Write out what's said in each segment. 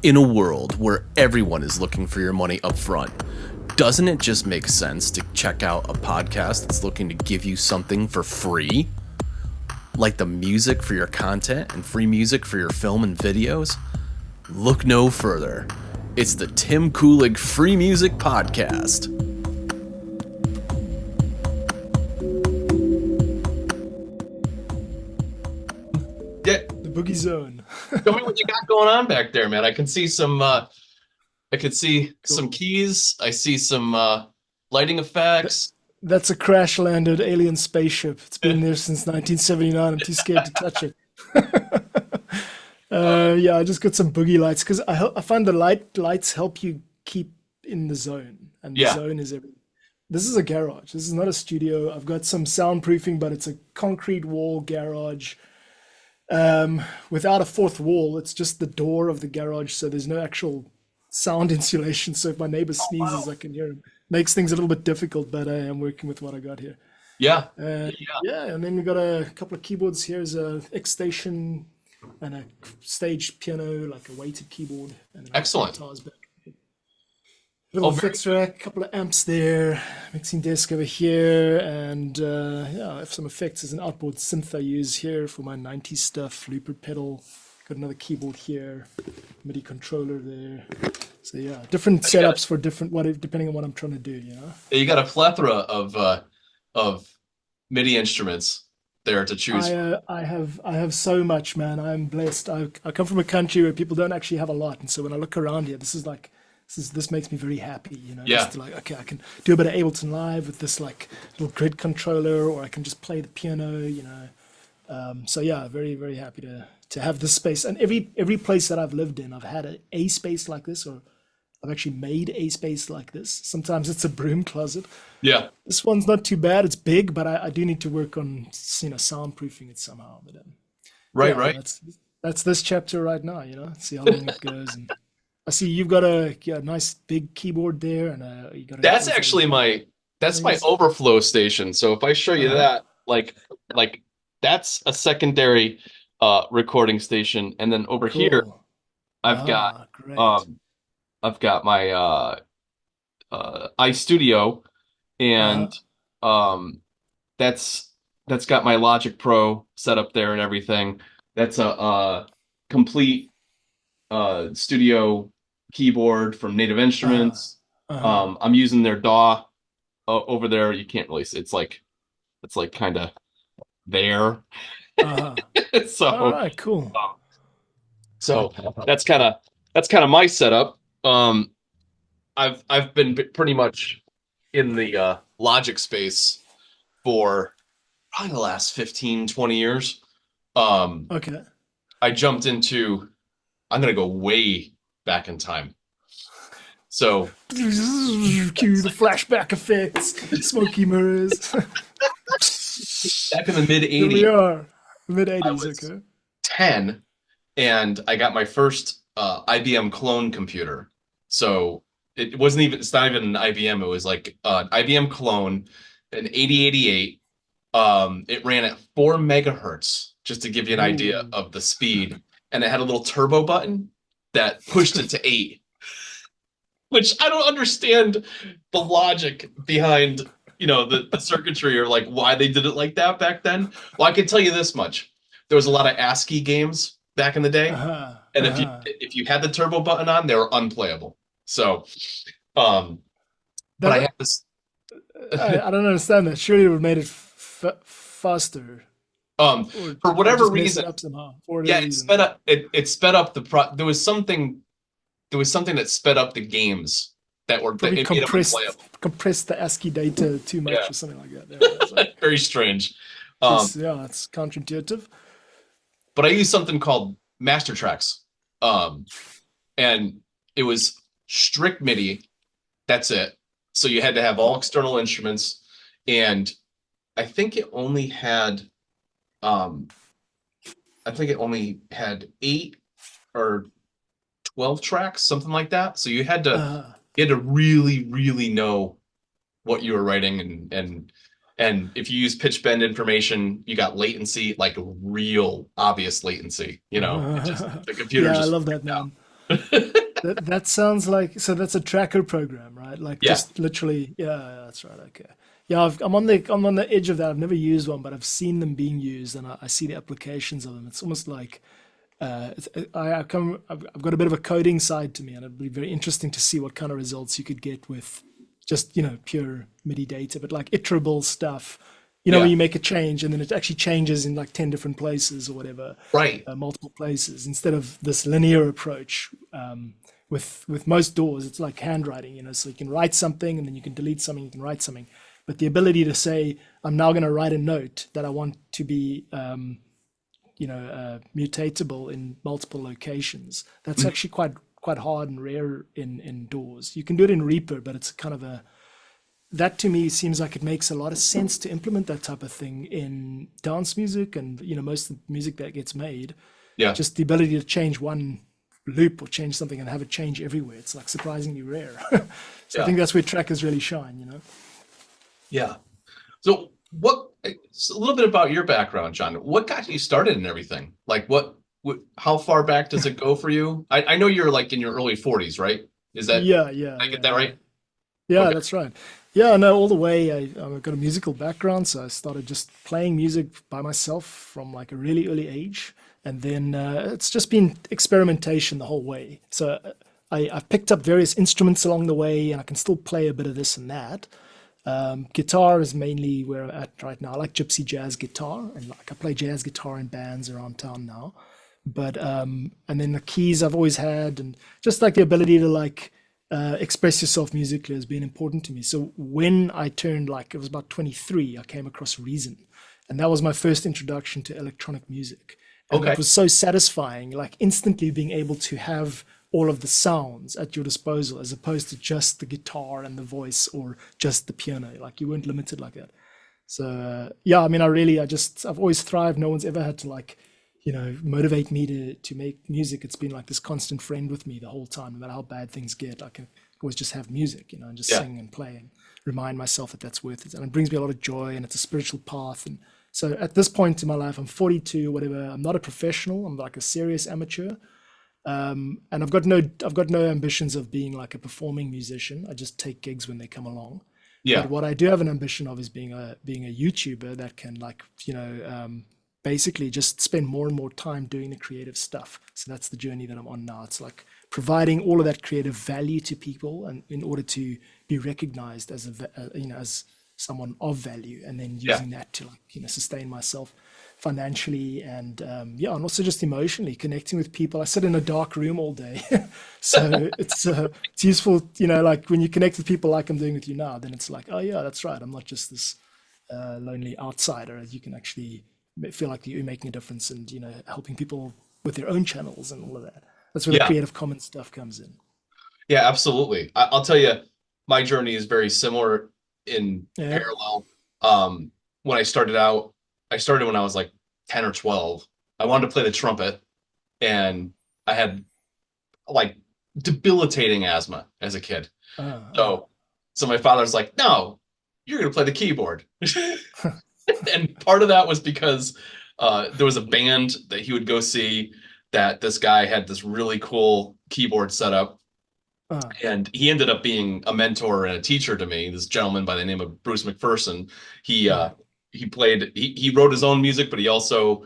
In a world where everyone is looking for your money up front, doesn't it just make sense to check out a podcast that's looking to give you something for free? Like the music for your content and free music for your film and videos? Look no further. It's the Tim Kulig Free Music Podcast. Yeah, the boogie zone. Show me what you got going on back there, man. I can see some some keys. I see some lighting effects. That's a crash landed alien spaceship. It's been there since 1979. I'm too scared to touch it. Yeah, I just got some boogie lights because I find the lights help you keep in the zone, and the zone is everything. This is a garage. This is not a studio. I've got some soundproofing, but it's a concrete wall garage. Without a fourth wall, it's just the door of the garage, so there's no actual sound insulation. So if my neighbor sneezes, I can hear him. Makes things a little bit difficult, but I am working with what I got here. Yeah. And then we got a couple of keyboards. Here's a X Station and a staged piano, like a weighted keyboard. And excellent. Guitars back. Little fix rack, a couple of amps there, mixing desk over here, and I have some effects as an outboard synth I use here for my 90s stuff, looper pedal, got another keyboard here, MIDI controller there. So yeah, different setups for different, depending on what I'm trying to do, you know? You got a plethora of MIDI instruments there to choose. I have so much, man. I'm blessed. I come from a country where people don't actually have a lot, and so when I look around here, this makes me very happy, you know. Yeah. Just like, okay, I can do a bit of Ableton Live with this like little grid controller, or I can just play the piano, you know. So yeah, very, very happy to have this space. And every place that I've lived in, I've had a space like this, or I've actually made a space like this. Sometimes it's a broom closet. Yeah. This one's not too bad. It's big, but I do need to work on, you know, soundproofing it somehow. But right. That's this chapter right now, you know. See how long it goes. And I see you've got a nice big keyboard there, and you got. That's actually my overflow station. So if I show you that, like that's a secondary recording station, and then over here, I've got my iStudio, and that's got my Logic Pro set up there and everything. That's a complete studio keyboard from Native Instruments. I'm using their DAW over there. You can't really see. It's like kind of there. So all right, cool. So that's kind of my setup. I've been pretty much in the Logic space for probably the last 15-20 years. Okay. I jumped into, I'm gonna go way back in time. So cue the flashback effects, smoky mirrors. Back in the mid 80s. Here we are. Mid 80s, okay. 10, and I got my first IBM clone computer. So it's not even an IBM, it was like an IBM clone, an 8088. It ran at 4 megahertz, just to give you an idea of the speed. And it had a little turbo button that pushed it to 8, which I don't understand the logic behind, you know, the circuitry, or like why they did it like that back then. Well, I can tell you this much: there was a lot of ASCII games back in the day, and if you had the turbo button on, they were unplayable. So, but I have this. I don't understand that. Surely it would have made it faster. For whatever reason, it sped up. It sped up the there was something that sped up the games that were compressed the ASCII data too much, or something like that. Yeah, very strange. It's counterintuitive. But I used something called Master Tracks, and it was strict MIDI. That's it. So you had to have all external instruments, and I think it only had 8 or 12 tracks, something like that. So you had to really, really know what you were writing, and if you use pitch bend information, you got latency, like real obvious latency. You know, the computer. Yeah, I love that, man. That sounds like, so that's a tracker program, right? Like Yeah. just literally, yeah, that's right. Okay. Yeah, I'm on the edge of that. I've never used one, but I've seen them being used, and I see the applications of them. It's almost like I've got a bit of a coding side to me, and it'd be very interesting to see what kind of results you could get with just, pure MIDI data, but like iterable stuff. When Yeah. you make a change and then it actually changes in like 10 different places or whatever, Right. multiple places, instead of this linear approach. With most DAWs, it's like handwriting, so you can write something and then you can delete something, you can write something. But the ability to say, I'm now going to write a note that I want to be, mutatable in multiple locations. That's Mhm. actually quite hard and rare in DAWs. You can do it in Reaper, but it's kind of that to me seems like it makes a lot of sense to implement that type of thing in dance music and most of the music that gets made. Yeah. Just the ability to change one loop or change something and have it change everywhere. It's like surprisingly rare. So I Yeah. think that's where trackers really shine. Yeah. So so a little bit about your background, John. What got you started in everything? Like how far back does it go for you? I know you're like in your early 40s, right? Is that, Yeah, yeah, I get yeah, that yeah. right? Yeah, Okay. that's right. Yeah, no, all the way. I've got a musical background, so I started just playing music by myself from like a really early age, and then it's just been experimentation the whole way. So I've picked up various instruments along the way, and I can still play a bit of this and that. Guitar is mainly where I'm at right now. I like gypsy jazz guitar, and like I play jazz guitar in bands around town now. But and then the keys I've always had, and just like the ability to like express yourself musically has been important to me. So when I turned like it was about 23, I came across Reason, and that was my first introduction to electronic music. And Okay. it was so satisfying, like instantly being able to have all of the sounds at your disposal as opposed to just the guitar and the voice or just the piano. Like you weren't limited like that. So yeah, I mean, I've always thrived. No one's ever had to like, motivate me to make music. It's been like this constant friend with me the whole time. No matter how bad things get, I can always just have music, and just Yeah. sing and play and remind myself that that's worth it. And it brings me a lot of joy, and it's a spiritual path. And so at this point in my life, I'm 42, whatever. I'm not a professional. I'm like a serious amateur. And I've got no ambitions of being like a performing musician. I just take gigs when they come along. But Yeah. what I do have an ambition of is being a YouTuber that can like basically just spend more and more time doing the creative stuff. So that's the journey that I'm on now. It's like providing all of that creative value to people, and in order to be recognized as as someone of value, and then Yeah. using that to like sustain myself financially, and yeah, and also just emotionally connecting with people. I sit in a dark room all day, so it's useful, like when you connect with people like I'm doing with you now, then it's like, oh yeah, that's right, I'm not just this lonely outsider. You can actually feel like you're making a difference, and helping people with their own channels and all of that. That's where the Yeah. Creative Commons stuff comes in. Yeah, absolutely. I'll tell you, my journey is very similar in Yeah. parallel. When I started when I was like 10 or 12. I wanted to play the trumpet, and I had like debilitating asthma as a kid. uh, uh, So my father's like, no, you're gonna play the keyboard. And part of that was because there was a band that he would go see, that this guy had this really cool keyboard setup, uh, and he ended up being a mentor and a teacher to me. This gentleman by the name of Bruce McPherson. He uh, uh, he wrote his own music, but he also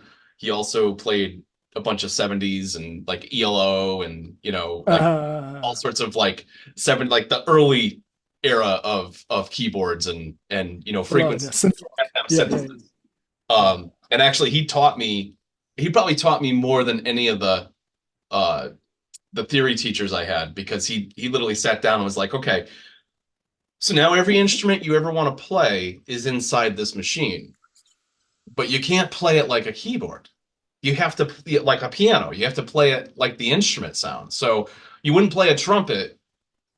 played a bunch of 70s and like ELO, and like all uh, sorts of like like the early era of keyboards and full on, yeah, frequency synth rock. Yeah, yeah, synthesis. yeah. And actually he probably taught me more than any of uh the theory teachers I had, because he literally sat down and was like, okay, so now every instrument you ever want to play is inside this machine, but you can't play it like a keyboard. You have to play it like a piano. You have to play it like the instrument sounds. So you wouldn't play a trumpet,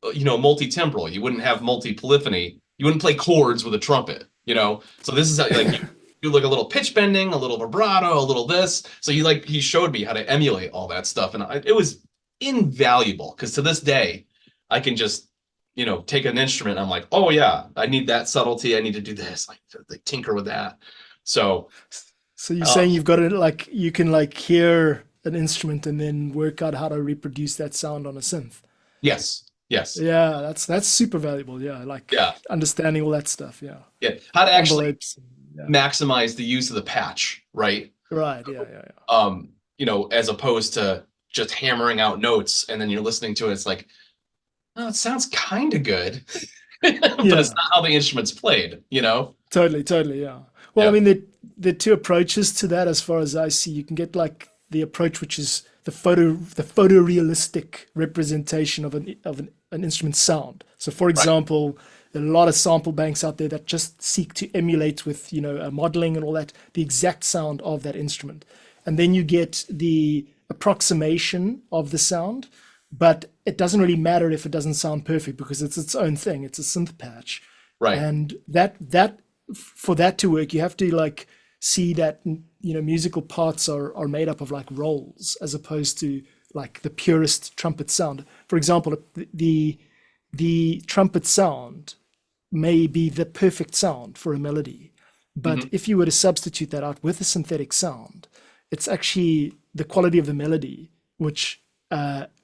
multi-timbral. You wouldn't have multi-polyphony. You wouldn't play chords with a trumpet. So this is how, like, you do like a little pitch bending, a little vibrato, a little this. So he showed me how to emulate all that stuff, and it was invaluable, because to this day I can just take an instrument, and I'm like, oh yeah, I need that subtlety, I need to do this, like tinker with that. So So you're uh, saying you've got it like you can like hear an instrument and then work out how to reproduce that sound on a synth. Yes. Yes. Yeah, that's super valuable. Yeah, like Yeah. understanding all that stuff. Yeah, Yeah. How to actually envelopes. Yeah. maximize the use of the patch, right? Right. Yeah. You know, as opposed to just hammering out notes and then you're listening to it, it's like, oh, it sounds kind of good, but Yeah. it's not how the instrument's played, you know? Totally. Yeah. Well, Yeah. I mean, the two approaches to that, as far as I see, you can get like the approach which is the photorealistic representation of an instrument sound. So, for example, there are a lot of sample banks out there that just seek to emulate with modeling and all that the exact sound of that instrument, and then you get the approximation of the sound, but it doesn't really matter if it doesn't sound perfect because it's its own thing. It's a synth patch. Right. And that for that to work, you have to like see that musical parts are made up of like rolls as opposed to like the purest trumpet sound. For example, the trumpet sound may be the perfect sound for a melody, but if you were to substitute that out with a synthetic sound, it's actually the quality of the melody which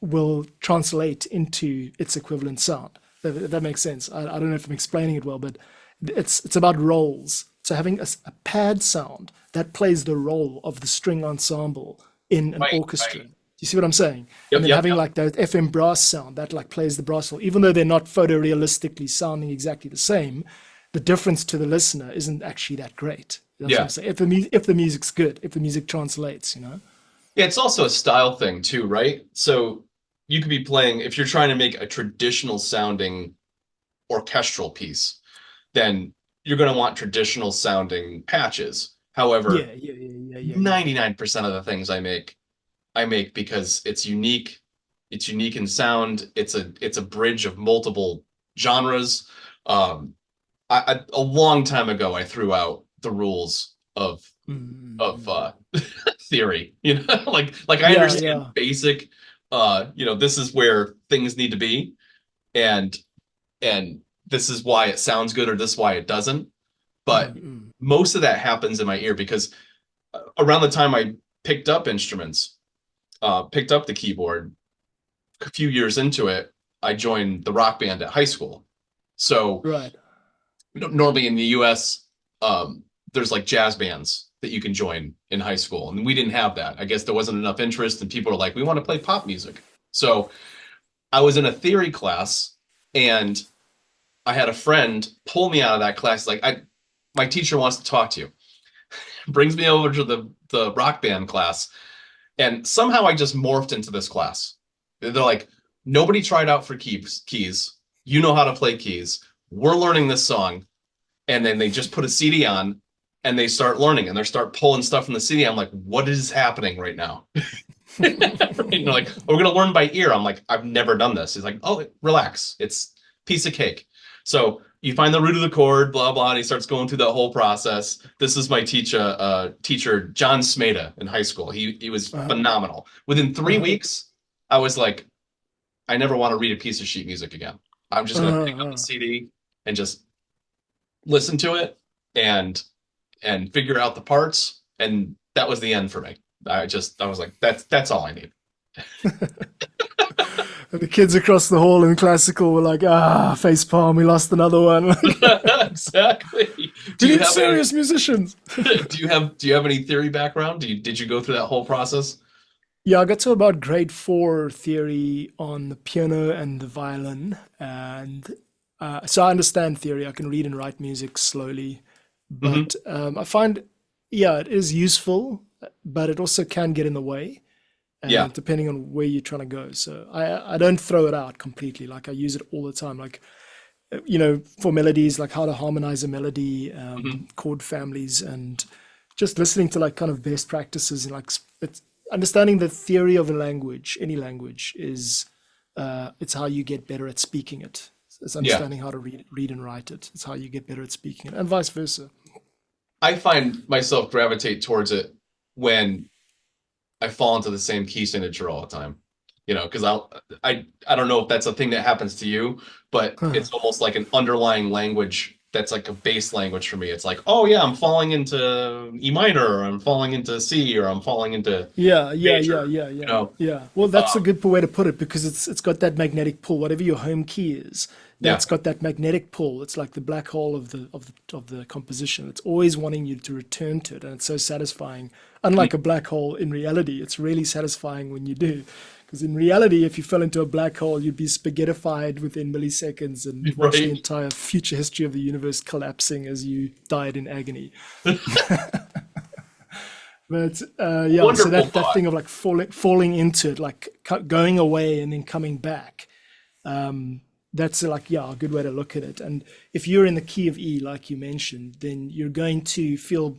will translate into its equivalent sound. If that makes sense. I don't know if I'm explaining it well, but it's about roles. So having a pad sound that plays the role of the string ensemble in an orchestra. Right. You see what I'm saying? Yep, and then having like the FM brass sound that like plays the brass role, even though they're not photorealistically sounding exactly the same, the difference to the listener isn't actually that great. That's what I'm saying. If the music's good, if the music translates, Yeah, it's also a style thing too, right? So you could be playing, if you're trying to make a traditional sounding orchestral piece, then you're going to want traditional sounding patches. However, 99% of the things I make because it's unique in sound. It's a bridge of multiple genres. A long time ago, I threw out the rules of theory, like I understand basic, this is where things need to be, and this is why it sounds good or this is why it doesn't. But most of that happens in my ear because around the time I picked up instruments, picked up the keyboard, a few years into it, I joined the rock band at high school. So normally in the US, there's like jazz bands that you can join in high school. And we didn't have that. I guess there wasn't enough interest and people were like, we want to play pop music. So I was in a theory class and I had a friend pull me out of that class. Like, my teacher wants to talk to you. Brings me over to the rock band class. And somehow I just morphed into this class. They're like, nobody tried out for keys. You know how to play keys. We're learning this song. And then they just put a CD on and they start learning and they start pulling stuff from the CD. I'm like, what is happening right now? And they're like, we're going to learn by ear. I'm like, I've never done this. He's like, oh, relax. It's piece of cake. So you find the root of the chord, blah, blah. And he starts going through that whole process. This is my teacher, John Smeda in high school. He was phenomenal. Within 3 weeks, I was like, I never want to read a piece of sheet music again. I'm just going to pick up the CD and just listen to it and figure out the parts. And that was the end for me. I was like, that's all I need. And the kids across the hall in classical were like, face palm, we lost another one. Exactly. We need serious musicians. Do you have any theory background? Did you go through that whole process? Yeah, I got to about grade 4 theory on the piano and the violin. And so I understand theory. I can read and write music slowly. But I find, it is useful, but it also can get in the way. Depending on where you're trying to go. So I don't throw it out completely. Like I use it all the time. Like, for melodies, like how to harmonize a melody, chord families, and just listening to like kind of best practices and like it's understanding the theory of a language, any language is, it's how you get better at speaking it. It's understanding how to read and write it. It's how you get better at speaking it, and vice versa. I find myself gravitate towards it when I fall into the same key signature all the time, because I don't know if that's a thing that happens to you, but it's almost like an underlying language that's like a bass language for me. It's like, oh yeah, I'm falling into E minor, or I'm falling into C, or I'm falling into major. You know, Yeah. Well, that's a good way to put it because it's got that magnetic pull. Whatever your home key is, yeah, that's got that magnetic pull. It's like the black hole of the composition. It's always wanting you to return to it, and it's so satisfying. Unlike a black hole in reality, it's really satisfying when you do. Because in reality, if you fell into a black hole, you'd be spaghettified within milliseconds and watch the right. entire future history of the universe collapsing as you died in agony. But yeah, so Wonderful that thought. thing of like falling into it, like going away and then coming back, that's like, yeah, a good way to look at it. And if you're in the key of E, like you mentioned, then you're going to feel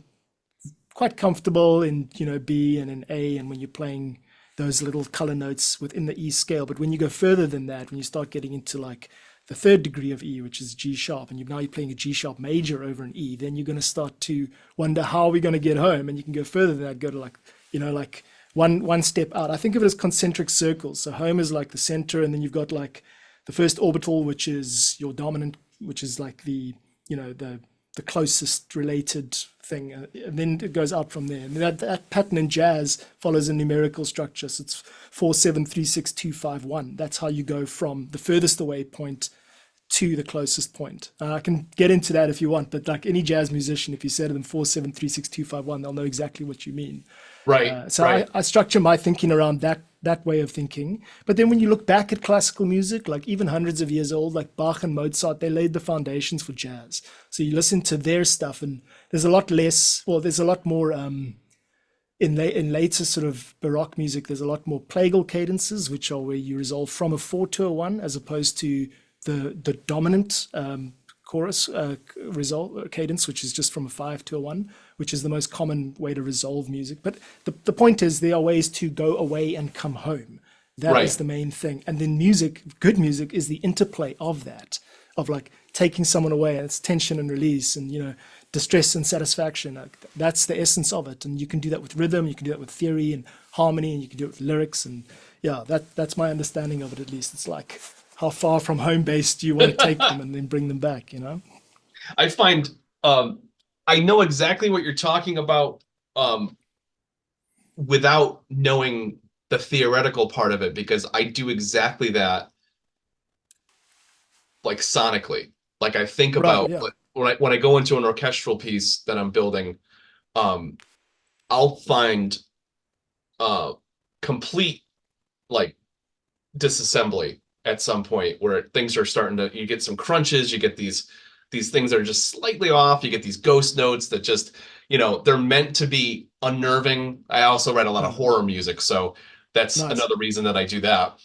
quite comfortable in, you know, B and in A, and when you're playing those little color notes within the E scale. But when you go further than that, when you start getting into like the third degree of E, which is G sharp, and now you're playing a G sharp major over an E, then you're going to start to wonder how are we going to get home. And you can go further than that, go to like, you know, like one step out. I think of it as concentric circles. So home is like the center, and then you've got like the first orbital, which is your dominant, which is like the, you know, the closest related thing, and then it goes out from there. And that pattern in jazz follows a numerical structure. So it's 4 7 3 6 2 5 1. That's how you go from the furthest away point to the closest point. I can get into that if you want, but like any jazz musician, if you say to them 4 7 3 6 2 5 1, they'll know exactly what you mean. Right. So Right. I structure my thinking around that way of thinking. But then when you look back at classical music, like even hundreds of years old, like Bach and Mozart, they laid the foundations for jazz. So you listen to their stuff, and there's a lot less, well, there's a lot more in later sort of Baroque music. There's a lot more plagal cadences, which are where you resolve from a 4 to a 1, as opposed to the dominant chorus cadence, which is just from a 5 to a 1, which is the most common way to resolve music. But the point is, there are ways to go away and come home. That Right. is the main thing. And then music, good music, is the interplay of that, of like taking someone away, and it's tension and release, and, you know, distress and satisfaction. Like, that's the essence of it. And you can do that with rhythm, you can do that with theory and harmony, and you can do it with lyrics. And yeah, that's my understanding of it, at least. It's like, how far from home base do you want to take them and then bring them back, you know? I find I know exactly what you're talking about without knowing the theoretical part of it, because I do exactly that, like sonically. Like I think Right, about yeah. when I go into an orchestral piece that I'm building, I'll find complete like disassembly at some point where things are starting to, you get some crunches, you get these things that are just slightly off, you get these ghost notes that just, you know, they're meant to be unnerving. I also write a lot of horror music, so that's Nice. another reason that I do that.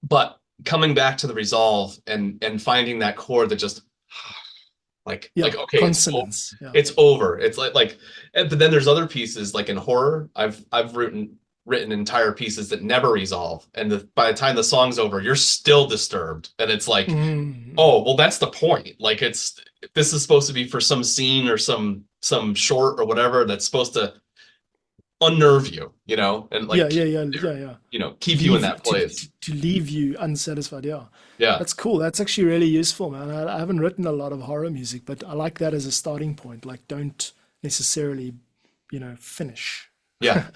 But coming back to the resolve and finding that chord that just Yeah, okay, consonants. Yeah. it's over. It's like but then there's other pieces like in horror. I've written entire pieces that never resolve, and by the time the song's over, you're still disturbed, and it's like, oh well, that's the point. Like this is supposed to be for some scene or some short or whatever that's supposed to unnerve you, you know, and like Yeah. you know, keep you in that place. To leave you unsatisfied. Yeah. Yeah. That's cool. That's actually really useful, man. I haven't written a lot of horror music, but I like that as a starting point. Like, don't necessarily, you know, finish. Yeah.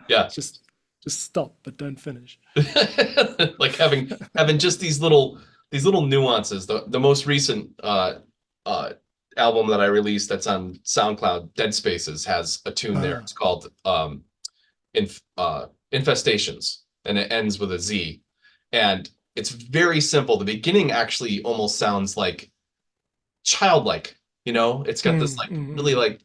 Yeah. Just stop, but don't finish. Like having just these little nuances. The most recent album that I released that's on SoundCloud, Dead Spaces, has a tune there. It's called Infestations, and it ends with a Z. And it's very simple. The beginning actually almost sounds like childlike, you know? It's got this like really like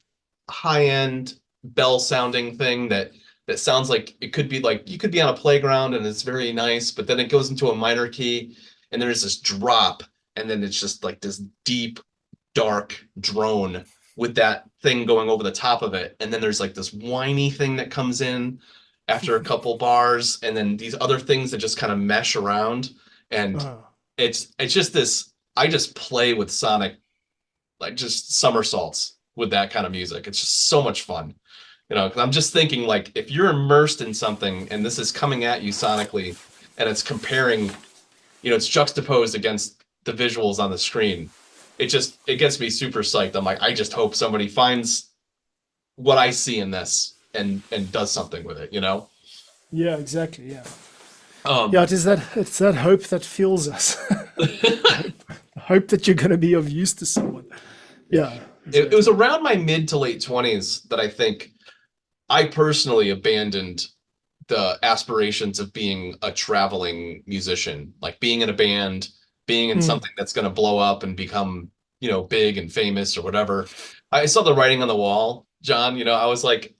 high-end bell sounding thing that sounds like it could be like you could be on a playground and it's very nice, but then it goes into a minor key and there's this drop, and then it's just like this deep dark drone with that thing going over the top of it, and then there's like this whiny thing that comes in after a couple bars, and then these other things that just kind of mesh around, and it's just this, I just play with sonic, like just somersaults with that kind of music. It's just so much fun, you know, because I'm just thinking, like, if you're immersed in something and this is coming at you sonically and it's comparing, you know, it's juxtaposed against the visuals on the screen, it gets me super psyched. I'm like, I just hope somebody finds what I see in this and does something with it, you know? Yeah, exactly. Yeah. Um, Yeah, it's that hope that fuels us. Hope that you're going to be of use to someone. Yeah. it was around my mid to late 20s that I think I personally abandoned the aspirations of being a traveling musician, like being in a band, being in something that's going to blow up and become, you know, big and famous or whatever. I saw the writing on the wall, John. You know, I was like,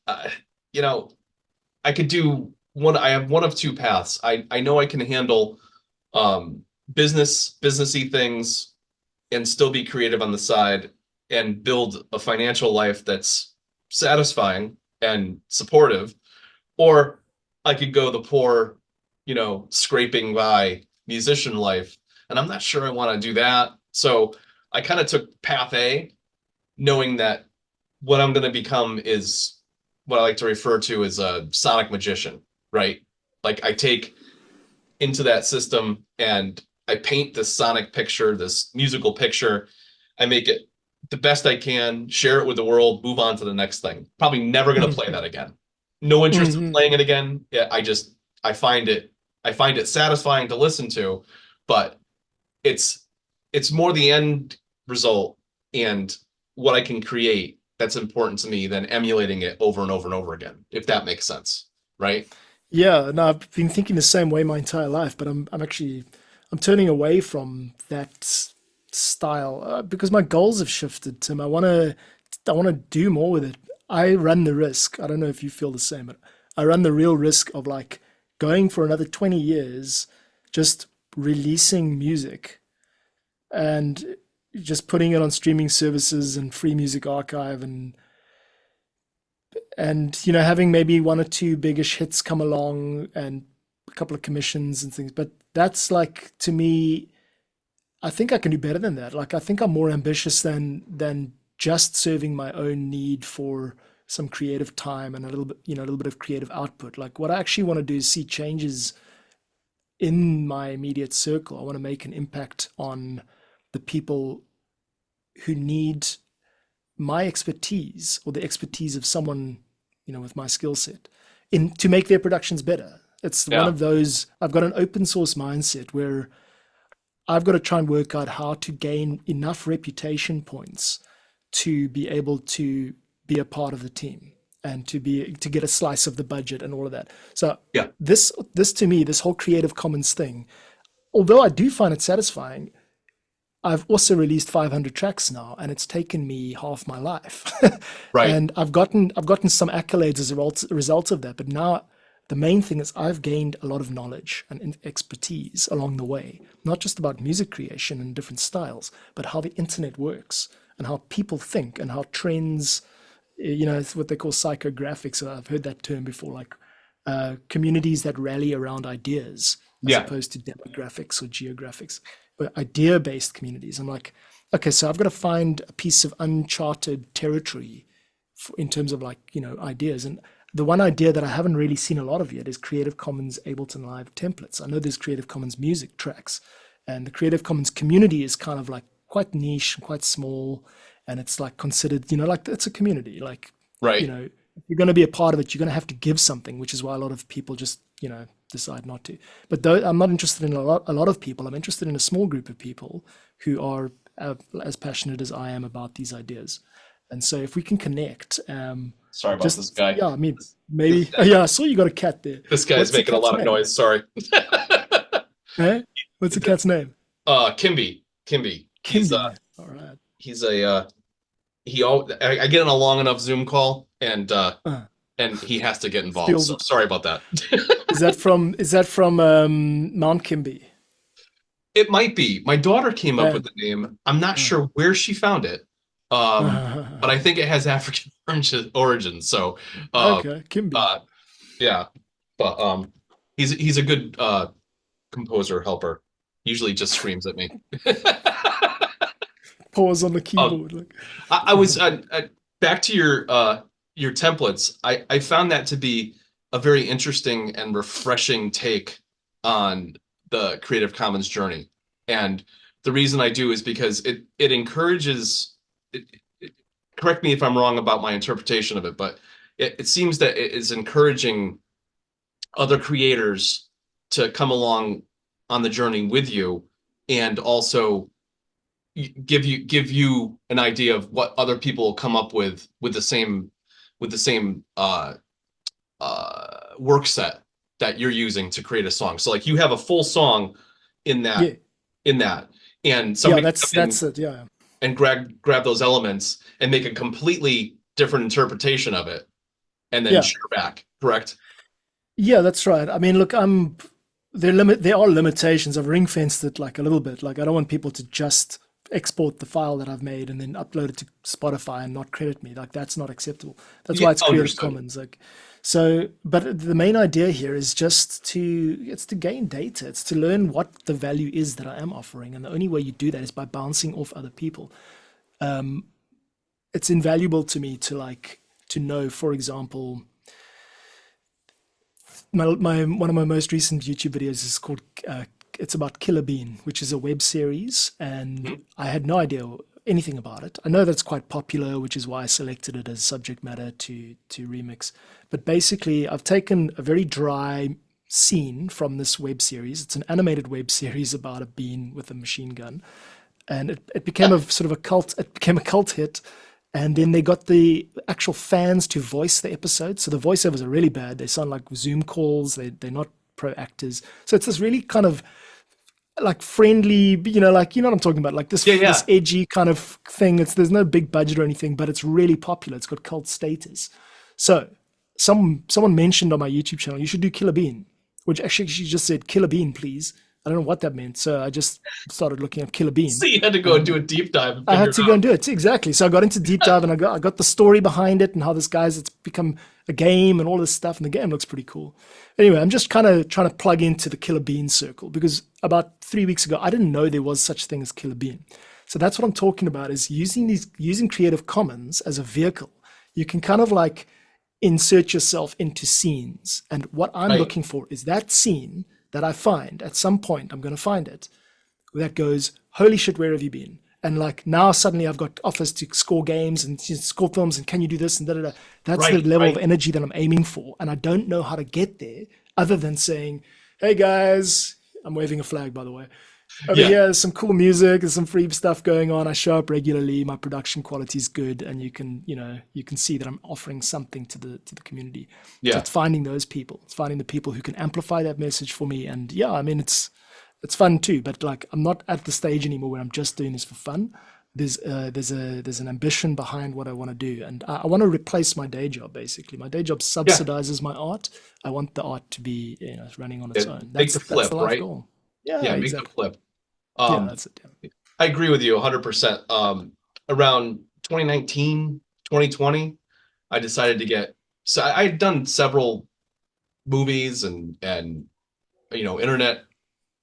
you know, I could do one. I have one of two paths. I know I can handle businessy things and still be creative on the side and build a financial life that's satisfying and supportive, or I could go the poor, you know, scraping by musician life. And I'm not sure I want to do that. So I kind of took path A, knowing that what I'm going to become is what I like to refer to as a sonic magician, right? Like I take into that system and I paint this sonic picture, this musical picture. I make it the best I can, share it with the world, move on to the next thing. Probably never going to play that again. No interest in playing it again. Yeah, I find it satisfying to listen to, but it's more the end result and what I can create that's important to me than emulating it over and over and over again, if that makes sense, right? Yeah, no, I've been thinking the same way my entire life, but I'm turning away from that style because my goals have shifted, Tim. I want to do more with it. I run the risk. I don't know if you feel the same, but I run the real risk of like going for another 20 years, just releasing music and just putting it on streaming services and free music archive and you know having maybe one or two biggish hits come along and a couple of commissions and things, but that's like to me I think I can do better than that. Like I think I'm more ambitious than just serving my own need for some creative time and a little bit, you know, a little bit of creative output. Like what I actually want to do is see changes in my immediate circle. I want to make an impact on the people who need my expertise or the expertise of someone, you know, with my skill set in to make their productions better. It's one Yeah. of those, I've got an open source mindset where I've got to try and work out how to gain enough reputation points to be able to be a part of the team and to get a slice of the budget and all of that. So Yeah. this to me, this whole Creative Commons thing, although I do find it satisfying, I've also released 500 tracks now, and it's taken me half my life. Right. And I've gotten some accolades as a result of that. But now the main thing is I've gained a lot of knowledge and expertise along the way, not just about music creation and different styles, but how the internet works and how people think and how trends, you know, it's what they call psychographics. I've heard that term before, like communities that rally around ideas as Yeah. opposed to demographics or geographics, but idea-based communities. I'm like, okay, so I've got to find a piece of uncharted territory in terms of like, you know, ideas. And the one idea that I haven't really seen a lot of yet is Creative Commons Ableton Live templates. I know there's Creative Commons music tracks, and the Creative Commons community is kind of like quite niche and quite small, and it's like considered, you know, like it's a community. Like, Right. you know, if you're going to be a part of it, you're going to have to give something, which is why a lot of people just, you know, decide not to. But though I'm not interested in a lot of people, I'm interested in a small group of people who are as passionate as I am about these ideas. And so if we can connect, Sorry about this guy. yeah, I mean, maybe, yeah, I saw you got a cat there. This guy's What's the making a cat's lot of name? noise. Sorry. Eh? What's the cat's name? Kimby. He's Kimby. All right. he's a I get on a long enough Zoom call and he has to get involved. Steals So it. sorry about that. Is that from Mount Kimby? It might be. My daughter came up Yeah. with the name. I'm not sure where she found it. But I think it has African origins. So Okay, Kimby. yeah. But he's a good composer helper. Usually just screams at me. Pause on the keyboard. Like, I was back to your templates. I found that to be a very interesting and refreshing take on the Creative Commons journey. And the reason I do is because it encourages. Correct me if I'm wrong about my interpretation of it, but it seems that it is encouraging other creators to come along on the journey with you, and also give you an idea of what other people will come up with the same work set that you're using to create a song. So like you have a full song in that Yeah. in that, and Yeah, somebody that's it. Yeah. and grab those elements and make a completely different interpretation of it, and then Yeah. share back. Correct? Yeah, that's right. I mean, look, there are limitations. I've ring fenced it like a little bit. Like I don't want people to just export the file that I've made and then upload it to Spotify and not credit me. Like that's not acceptable. That's why it's Creative Understood. Commons. Like so, but the main idea here is just to gain data. It's to learn what the value is that I am offering. And the only way you do that is by bouncing off other people. It's invaluable to me to know, for example, my one of my most recent YouTube videos is called it's about Killer Bean, which is a web series, and I had no idea anything about it. I know that's quite popular, which is why I selected it as subject matter to remix. But basically, I've taken a very dry scene from this web series. It's an animated web series about a bean with a machine gun, and it became a sort of a cult. It became a cult hit. And then they got the actual fans to voice the episodes. So the voiceovers are really bad. They sound like Zoom calls. They're not pro actors. So it's this really kind of like friendly, like you know what I'm talking about, like this this edgy kind of thing. There's no big budget or anything, but it's really popular. It's got cult status. So someone mentioned on my YouTube channel, you should do Killer Bean, which actually she just said Killer Bean, please. I don't know what that meant. So I just started looking at Killer Bean. So you had to go and do a deep dive. I had to go and do it. Exactly. So I got into deep dive and I got the story behind it and how it's become a game and all this stuff. And the game looks pretty cool. Anyway, I'm just kind of trying to plug into the Killer Bean circle because about 3 weeks ago, I didn't know there was such a thing as Killer Bean. So that's what I'm talking about, is using Creative Commons as a vehicle. You can kind of like insert yourself into scenes. And what I'm looking for is that scene that I find at some point, I'm going to find it, that goes, holy shit, where have you been? And like now suddenly I've got offers to score games and score films and can you do this and da da da. That's the level of energy that I'm aiming for. And I don't know how to get there other than saying, hey guys, I'm waving a flag, by the way. Over here, there's some cool music, there's some free stuff going on. I show up regularly, my production quality is good, and you can see that I'm offering something to the community. Yeah. So it's finding those people. It's finding the people who can amplify that message for me. And yeah, I mean it's fun too, but like I'm not at the stage anymore where I'm just doing this for fun. There's an ambition behind what I want to do, and I want to replace my day job. Basically, my day job subsidizes my art. I want the art to be running on its own. That's the flip, the life right? goal. Yeah, make exactly. the flip. That's it. Yeah. I agree with you 100%. Around 2019, 2020, I decided to get. So I had done several movies and internet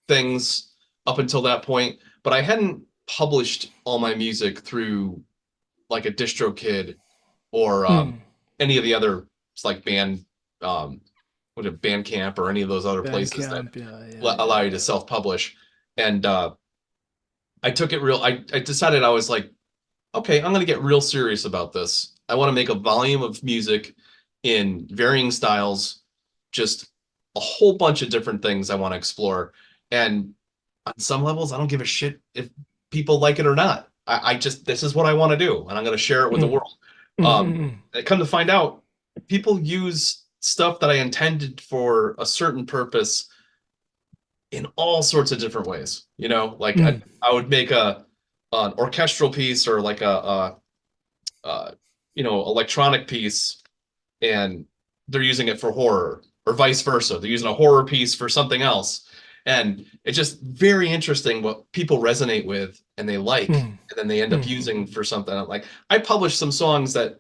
things up until that point, but I hadn't published all my music through like a DistroKid or any of the other like Bandcamp or any of those other places that allow you to self-publish. And I took it real. I decided I was like, okay, I'm going to get real serious about this. I want to make a volume of music in varying styles, just a whole bunch of different things I want to explore. And on some levels, I don't give a shit if people like it or not. This is what I want to do, and I'm going to share it with the world. Come to find out, people use stuff that I intended for a certain purpose in all sorts of different ways. Like I would make an orchestral piece or like a electronic piece, and they're using it for horror, or vice versa. They're using a horror piece for something else. And it's just very interesting what people resonate with and they like, and then they end up using for something. Like I published some songs that,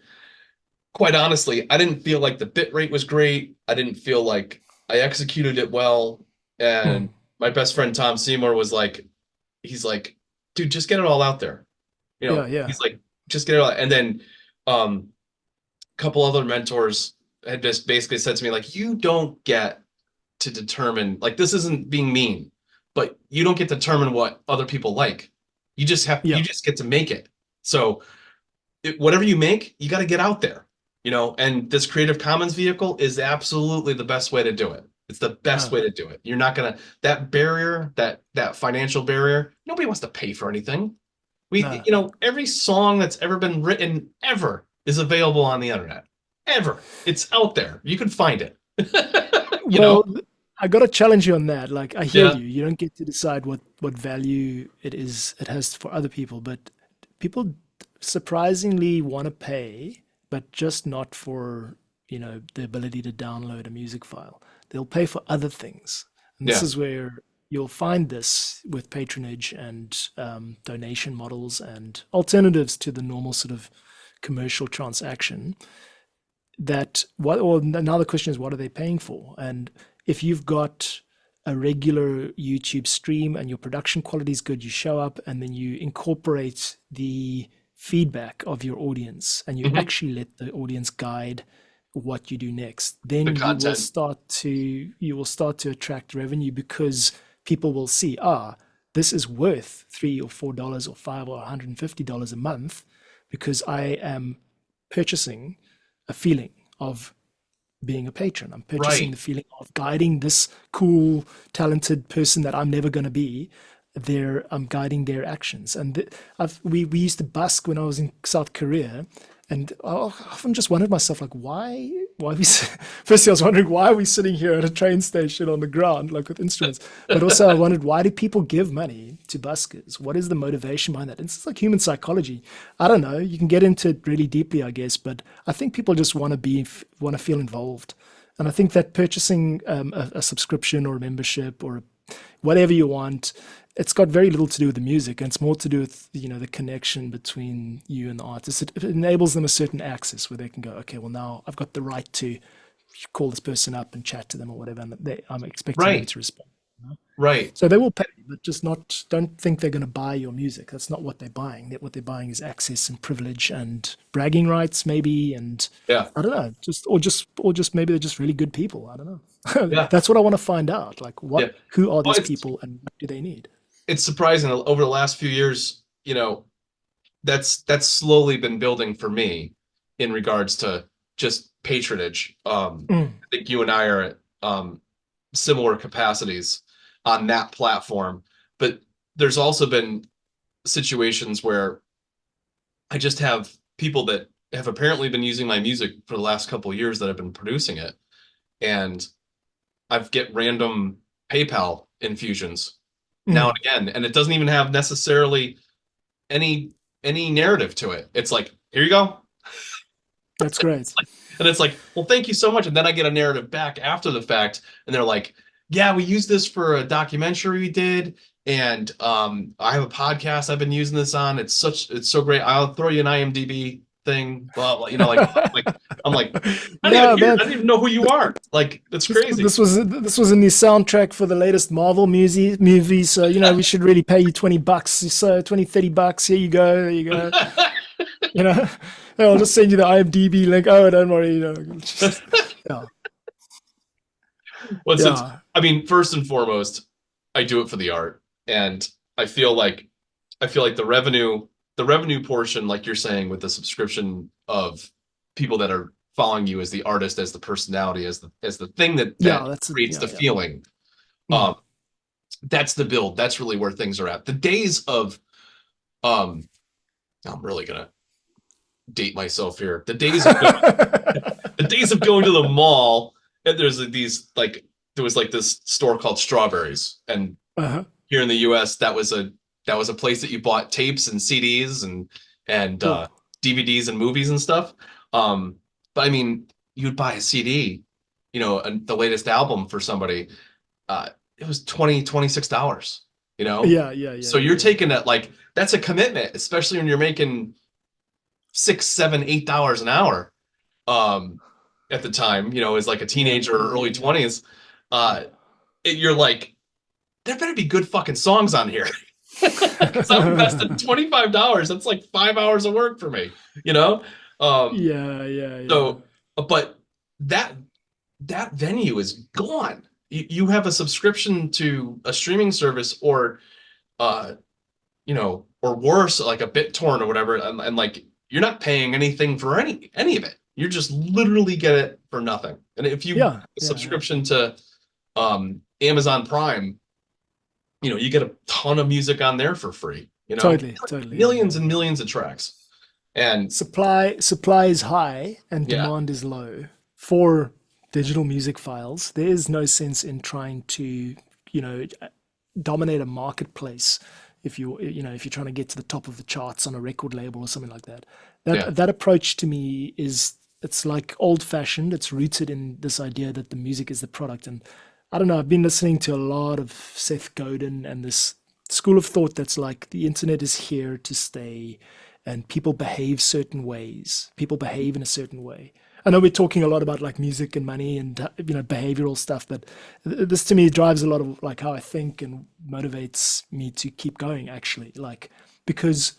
quite honestly, I didn't feel like the bit rate was great. I didn't feel like I executed it well. And my best friend Tom Seymour was like, he's like, dude, just get it all out there. He's like, just get it all. And then a couple other mentors had just basically said to me, like, you don't get to determine, like, this isn't being mean, but you don't get to determine what other people like. You just get to make it. So whatever you make, you got to get out there, and this Creative Commons vehicle is absolutely the best way to do it. It's the best way to do it. You're not gonna, that barrier, that financial barrier, nobody wants to pay for anything. Every song that's ever been written ever is available on the internet. Ever. It's out there. You can find it. I got to challenge you on that. Like, I hear you. You don't get to decide what value it has for other people, but people surprisingly want to pay, but just not for, the ability to download a music file. They'll pay for other things. And this is where you'll find this with patronage and donation models and alternatives to the normal sort of commercial transaction. Now the question is, what are they paying for? And if you've got a regular YouTube stream and your production quality is good, you show up and then you incorporate the feedback of your audience and you actually let the audience guide what you do next, then you will start to attract revenue, because people will see, this is worth $3 or $4 or $5 or $150 a month, because I am purchasing a feeling of being a patron. I'm purchasing the feeling of guiding this cool, talented person that I'm never going to be. I'm guiding their actions. And we used to busk when I was in South Korea, and I often just wondered myself, like, why firstly I was wondering, why are we sitting here at a train station on the ground, like with instruments? But also I wondered, why do people give money to buskers? What is the motivation behind that? It's like human psychology. I don't know. You can get into it really deeply, I guess, but I think people just want to feel involved. And I think that purchasing a subscription or a membership or whatever you want, it's got very little to do with the music, and it's more to do with the connection between you and the artist. It enables them a certain access where they can go, okay, well, now I've got the right to call this person up and chat to them or whatever, and I'm expecting them to respond. Right. So they will pay, but just don't think they're going to buy your music. That's not what they're buying. What they're buying is access and privilege and bragging rights, maybe, and I don't know, or just maybe they're just really good people. I don't know. That's what I want to find out. Like, who are these people and what do they need? It's surprising over the last few years, that's slowly been building for me in regards to just patronage. I think you and I are at similar capacities on that platform, but there's also been situations where I just have people that have apparently been using my music for the last couple of years that have been producing it, and I've get random PayPal infusions now and again, and it doesn't even have necessarily any narrative to it. It's like, here you go. That's great. And it's like, well, thank you so much. And then I get a narrative back after the fact, and they're like, yeah, we used this for a documentary we did, and I have a podcast I've been using this on. It's so great. I'll throw you an IMDb thing. Well, I'm like, I didn't even know who you are. Like, that's crazy. This was in the soundtrack for the latest Marvel movie. So, we should really pay you $20. So $20-$30. Here you go. There you go. I'll just send you the IMDb link. Oh, don't worry. Well, first and foremost, I do it for the art, and I feel like the revenue portion, like you're saying, with the subscription of people that are following you as the artist, as the personality, as the thing that creates the feeling. That's the build. That's really where things are at. The days of, I'm really gonna date myself here. The days of going to the mall, and there was this store called Strawberries, and here in the US, that was a place that you bought tapes and CDs and DVDs and movies and stuff. But you'd buy a CD, and the latest album for somebody, it was $26. So you're taking that, like, that's a commitment, especially when you're making $6, $7, $8 an hour. At the time, as like a teenager or early 20s, you're like, there better be good fucking songs on here. Because I'm invested $25. That's like 5 hours of work for me, So, but that venue is gone. you have a subscription to a streaming service, or you know, or worse, like a BitTorrent or whatever, and like you're not paying anything for any of it. You just literally get it for nothing. And if you Yeah, a subscription to Amazon Prime, you know, you get a ton of music on there for free. You know, totally, millions and millions of tracks. And supply is high and demand is low for digital music files. There is no sense in trying to, you know, dominate a marketplace if you're trying to get to the top of the charts on a record label or something like that. That approach to me it's like old fashioned. It's rooted in this idea that the music is the product. And I don't know, I've been listening to a lot of Seth Godin and this school of thought that's like the internet is here to stay and people behave certain ways. People behave in a certain way. I know we're talking a lot about like music and money and, you know, behavioral stuff, but this to me drives a lot of like how I think and motivates me to keep going, actually. Like, because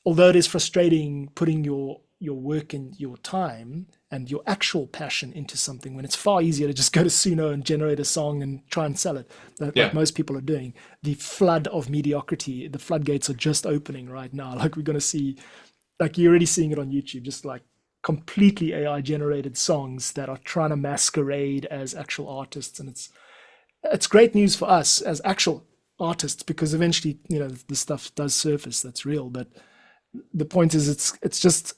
although it is frustrating putting your work and your time and your actual passion into something, when it's far easier to just go to Suno and generate a song and try and sell it, like most people are doing. The flood of mediocrity, the floodgates are just opening right now. Like we're going to see, like you're already seeing it on YouTube, just like completely AI generated songs that are trying to masquerade as actual artists. And it's great news for us as actual artists, because eventually, you know, the stuff does surface that's real. But the point is, it's just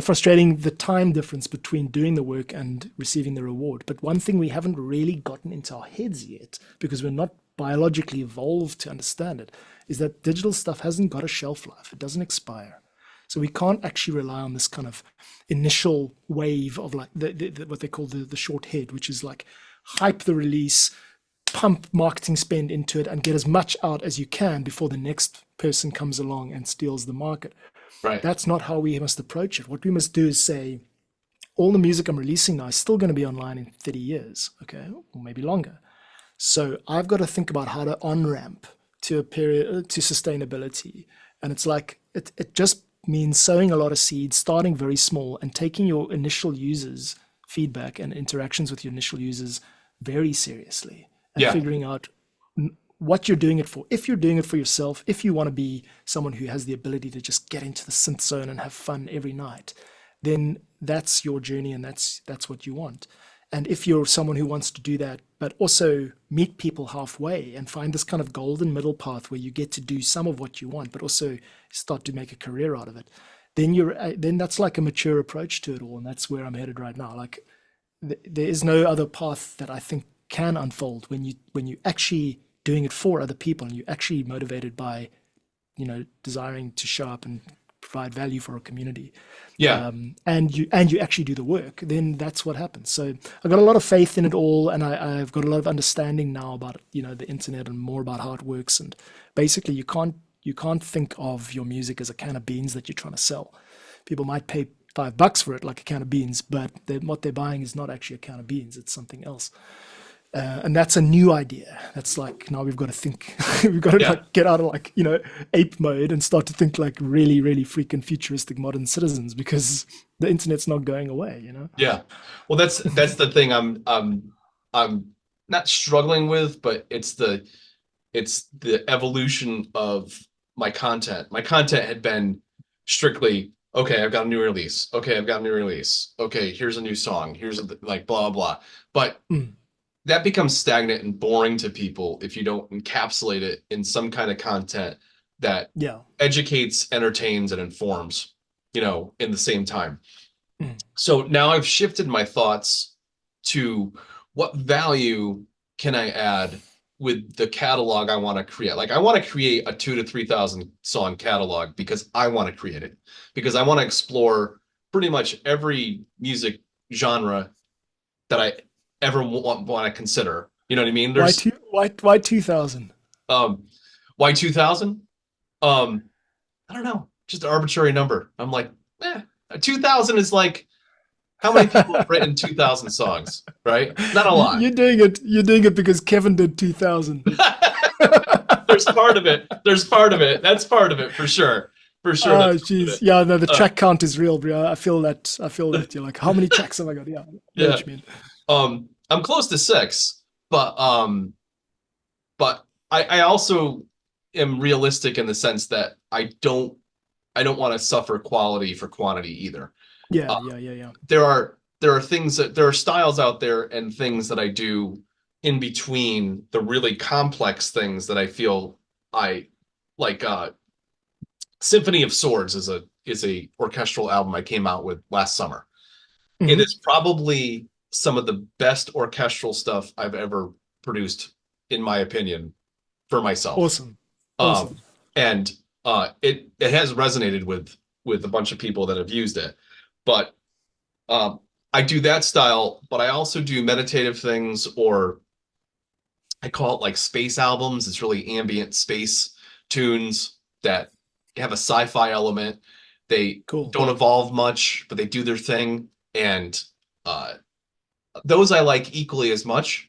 frustrating, the time difference between doing the work and receiving the reward. But one thing we haven't really gotten into our heads yet, because we're not biologically evolved to understand it, is that digital stuff hasn't got a shelf life. It doesn't expire. So we can't actually rely on this kind of initial wave of like what they call the short head, which is like hype the release, pump marketing spend into it, and get as much out as you can before the next person comes along and steals the market. Right. That's not how we must approach it. What we must do is say, all the music I'm releasing now is still going to be online in 30 years, okay, or maybe longer. So I've got to think about how to on-ramp to a period to sustainability. And it's like, it just means sowing a lot of seeds, starting very small, and taking your initial users' feedback and interactions with your initial users very seriously, and figuring out what you're doing it for. If you're doing it for yourself, if you want to be someone who has the ability to just get into the synth zone and have fun every night, then that's your journey and that's what you want. And if you're someone who wants to do that, but also meet people halfway and find this kind of golden middle path where you get to do some of what you want, but also start to make a career out of it, then that's like a mature approach to it all. And that's where I'm headed right now. Like there is no other path that I think can unfold when you actually doing it for other people and you're actually motivated by, you know, desiring to show up and provide value for a community. And you actually do the work, then that's what happens. So I've got a lot of faith in it all, and I've got a lot of understanding now about, you know, the internet and more about how it works. And basically you can't think of your music as a can of beans that you're trying to sell. People might pay $5 for it, like a can of beans, but what they're buying is not actually a can of beans, it's something else. And that's a new idea. That's like, now we've got to think, we've got to like get out of like, you know, ape mode and start to think like really, really freaking futuristic modern citizens, because the internet's not going away, you know? Yeah. Well, that's the thing I'm not struggling with, but it's the evolution of my content. My content had been strictly, okay, I've got a new release. Okay, I've got a new release. Okay, here's a new song. Here's like blah, blah. But that becomes stagnant and boring to people if you don't encapsulate it in some kind of content that educates, entertains, and informs, you know, in the same time. So now I've shifted my thoughts to what value can I add with the catalog I want to create. Like I want to create a 2,000 to 3,000 song catalog because I want to create it, because I want to explore pretty much every music genre that I ever want to consider. You know what I mean? There's why 2,000? Why 2,000? I don't know, just an arbitrary number. I'm like, 2,000 is like, how many people have written 2,000 songs, right? Not a lot. You're doing it because Kevin did 2,000. There's part of it. That's part of it for sure. For sure. Oh, jeez. Yeah, no, the track count is real, bro. I feel that. You're like, how many tracks have I got? Yeah. What you mean. I'm close to 6, but I also am realistic in the sense that I don't want to suffer quality for quantity either. Yeah, Uh, yeah. there are things that there are styles out there and things that I do in between the really complex things that I feel I like. Symphony of Swords is a orchestral album I came out with last summer. It Mhm. is probably some of the best orchestral stuff I've ever produced, in my opinion, for myself. Awesome. Um, Awesome. and it has resonated with a bunch of people that have used it. But um, I do that style, but I also do meditative things, or I call it like space albums. It's really ambient space tunes that have a sci-fi element. They Cool. don't evolve much, but they do their thing. And uh, those I like equally as much,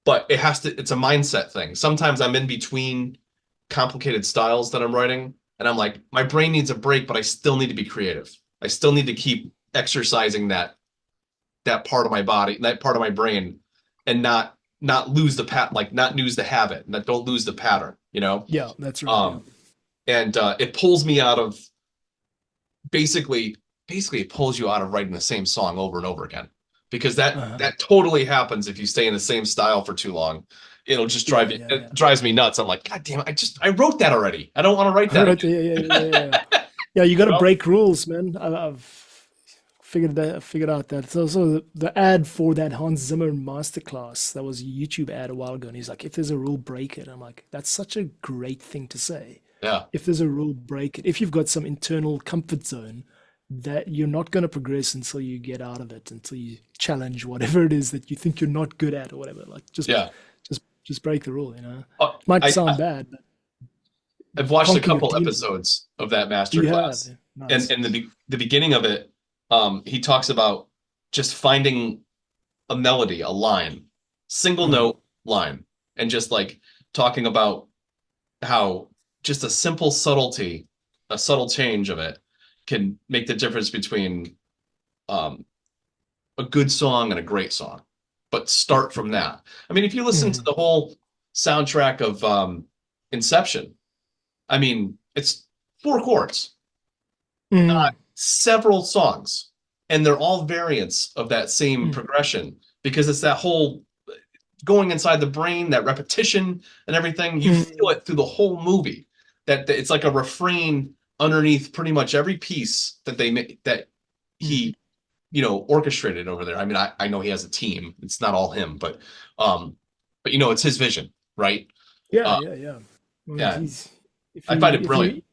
but it's a mindset thing. Sometimes I'm in between complicated styles that I'm writing, and I'm like, my brain needs a break, but I still need to be creative. I still need to keep exercising that part of my body, that part of my brain, and not lose the like not lose the habit, not don't lose the pattern, you know? Yeah, that's right. Yeah. Um, and it pulls me out of basically it pulls you out of writing the same song over and over again, because Uh-huh. that totally happens if you stay in the same style for too long. It'll just drive Yeah, you, yeah, yeah. it drives me nuts. I'm like, God damn it, I wrote that already. I don't want to write All that right. again. Yeah. Yeah, you got to You know? break rules, man. I've figured out that. So the ad for that Hans Zimmer masterclass, that was a YouTube ad a while ago, and he's like, if there's a rule, break it. I'm like, that's such a great thing to say. Yeah. If there's a rule, break it. If you've got some internal comfort zone that you're not going to progress until you get out of it, until you challenge whatever it is that you think you're not good at or whatever. Like Yeah. just break the rule, you know. Uh, It might I, sound bad, but I've watched a conquer your couple demons. episodes of that master You have. class, and Nice. the beginning of it, he talks about just finding a melody, a line, single Uh-huh. note line, and just like talking about how just a simple subtlety, a subtle change of it, can make the difference between um, a good song and a great song. But start from that. I mean, if you listen to Mhm. the whole soundtrack of Inception, I mean, it's four chords, not Mhm. several songs, and they're all variants of that same Mhm. progression, because it's that whole going inside the brain, that repetition and everything. You feel Mhm. it through the whole movie. That it's like a refrain underneath pretty much every piece that they make, that Mhm. he orchestrated over there. I mean, I know he has a team. It's not all him, um, but it's his vision, right? Yeah, Uh, yeah. I mean, yeah, he's I find it if you brilliant.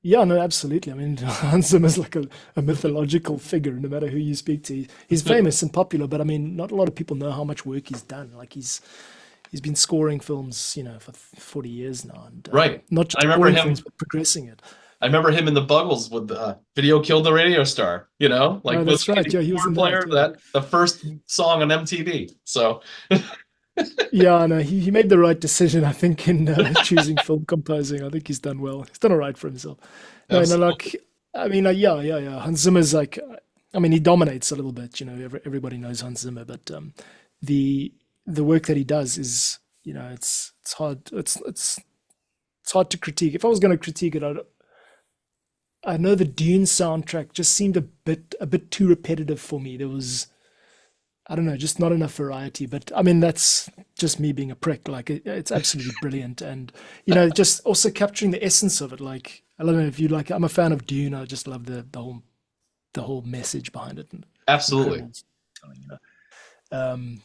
yeah, no, absolutely. I mean, Hans Zimmer is like a mythological figure, no matter who you speak to. He's famous and popular, but I mean, not a lot of people know how much work he's done. Like he's been scoring films, for 40 years now, and Right. not just I remember scoring films, him. but progressing it. I remember him in the Buggles with "Video Killed the Radio Star." Oh, Like with that's right. the Yeah, he was keyboard in that. player, Yeah. that the first song on MTV. So Yeah, no, he made the right decision, I think, in choosing film composing. I think he's done well. He's done all right for himself. No, no, absolutely. like, I mean, yeah. Hans Zimmer's like, I mean, he dominates a little bit. Everybody knows Hans Zimmer, but the the work that he does is, it's hard. It's hard to critique. If I was going to critique it, I know the Dune soundtrack just seemed a bit too repetitive for me. There was, I don't know, just not enough variety. But I mean, that's just me being a prick. Like it's absolutely brilliant, and just also capturing the essence of it. Like I don't know if you like. I'm a fan of Dune. I just love the whole message behind it. And Absolutely. incredible storytelling.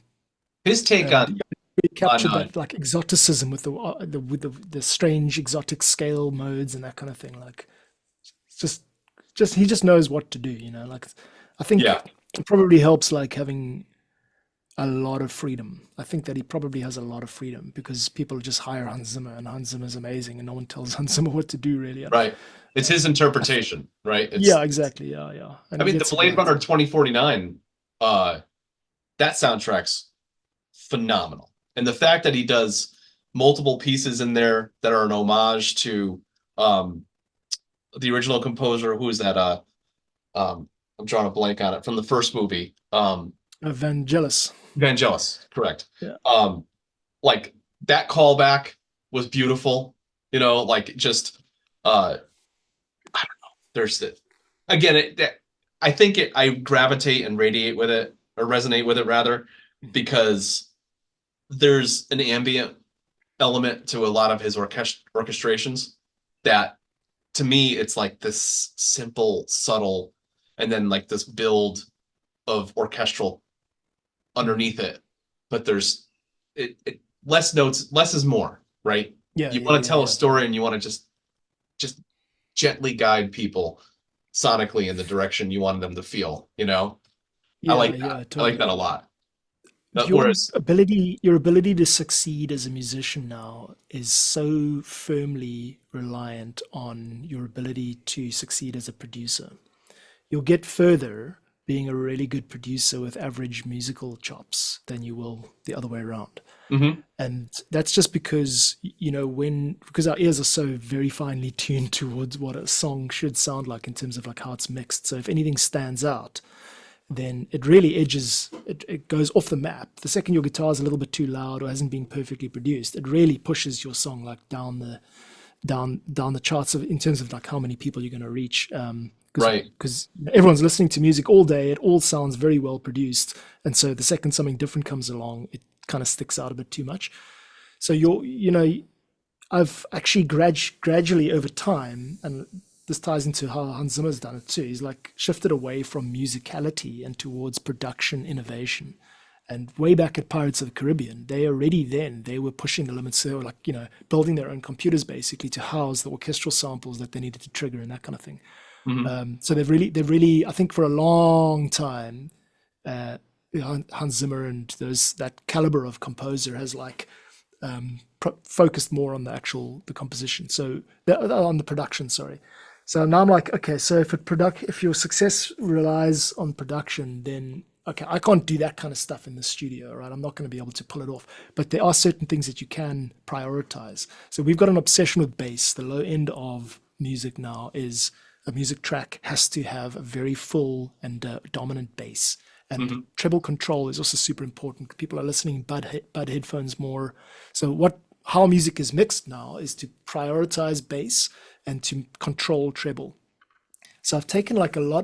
His take And on yeah, we on captured that like exoticism with the strange exotic scale modes and that kind of thing. Like it's just he just knows what to do. Like I yeah, think it probably helps like having a lot of freedom. I think that he probably has a lot of freedom because people just hire Hans Zimmer, and Hans Zimmer is amazing, and no one tells Hans Zimmer what to do really. And right. It's his interpretation, right? yeah, exactly, yeah, and I he mean, the gets it Blade right. Runner 2049, uh, that soundtrack's phenomenal. And the fact that he does multiple pieces in there that are an homage to um, the original composer, who is that? I'm drawing a blank on it, from the first movie. Vangelis. Vangelis, correct. Yeah. Like that callback was beautiful, like just I don't know. There's it again. I think I gravitate and radiate with it, or resonate with it rather, because there's an ambient element to a lot of his orchestrations that, to me, it's like this simple, subtle, and then like this build of orchestral underneath it. But there's less notes, less is more, right? Yeah. You want to tell a story, and you want to just gently guide people sonically in the direction you want them to feel. I like that. Totally. I like that a lot. Your ability to succeed as a musician now is so firmly reliant on your ability to succeed as a producer. You'll get further being a really good producer with average musical chops than you will the other way around. Mm-hmm. And that's just because, because our ears are so very finely tuned towards what a song should sound like in terms of like how it's mixed. So if anything stands out, then it really it goes off the map. The second your guitar is a little bit too loud or hasn't been perfectly produced, it really pushes your song like down the charts in terms of like how many people you're going to reach. Right. Because everyone's listening to music all day. It all sounds very well produced. And so the second something different comes along, it kind of sticks out a bit too much. So I've actually gradually over time, and this ties into how Hans Zimmer's done it too. He's like shifted away from musicality and towards production innovation. And way back at Pirates of the Caribbean, they were pushing the limits. They were like, building their own computers basically to house the orchestral samples that they needed to trigger and that kind of thing. Mm-hmm. So they've really, I think for a long time, Hans Zimmer and that caliber of composer has like focused more on the composition. So on the production, sorry. So now I'm like, okay, so if your success relies on production, then okay, I can't do that kind of stuff in the studio, right? I'm not going to be able to pull it off. But there are certain things that you can prioritize. So we've got an obsession with bass. The low end of music now is a music track has to have a very full and dominant bass. And treble control is also super important. People are listening bud headphones more. So how music is mixed now is to prioritize bass and to control treble. So I've taken like a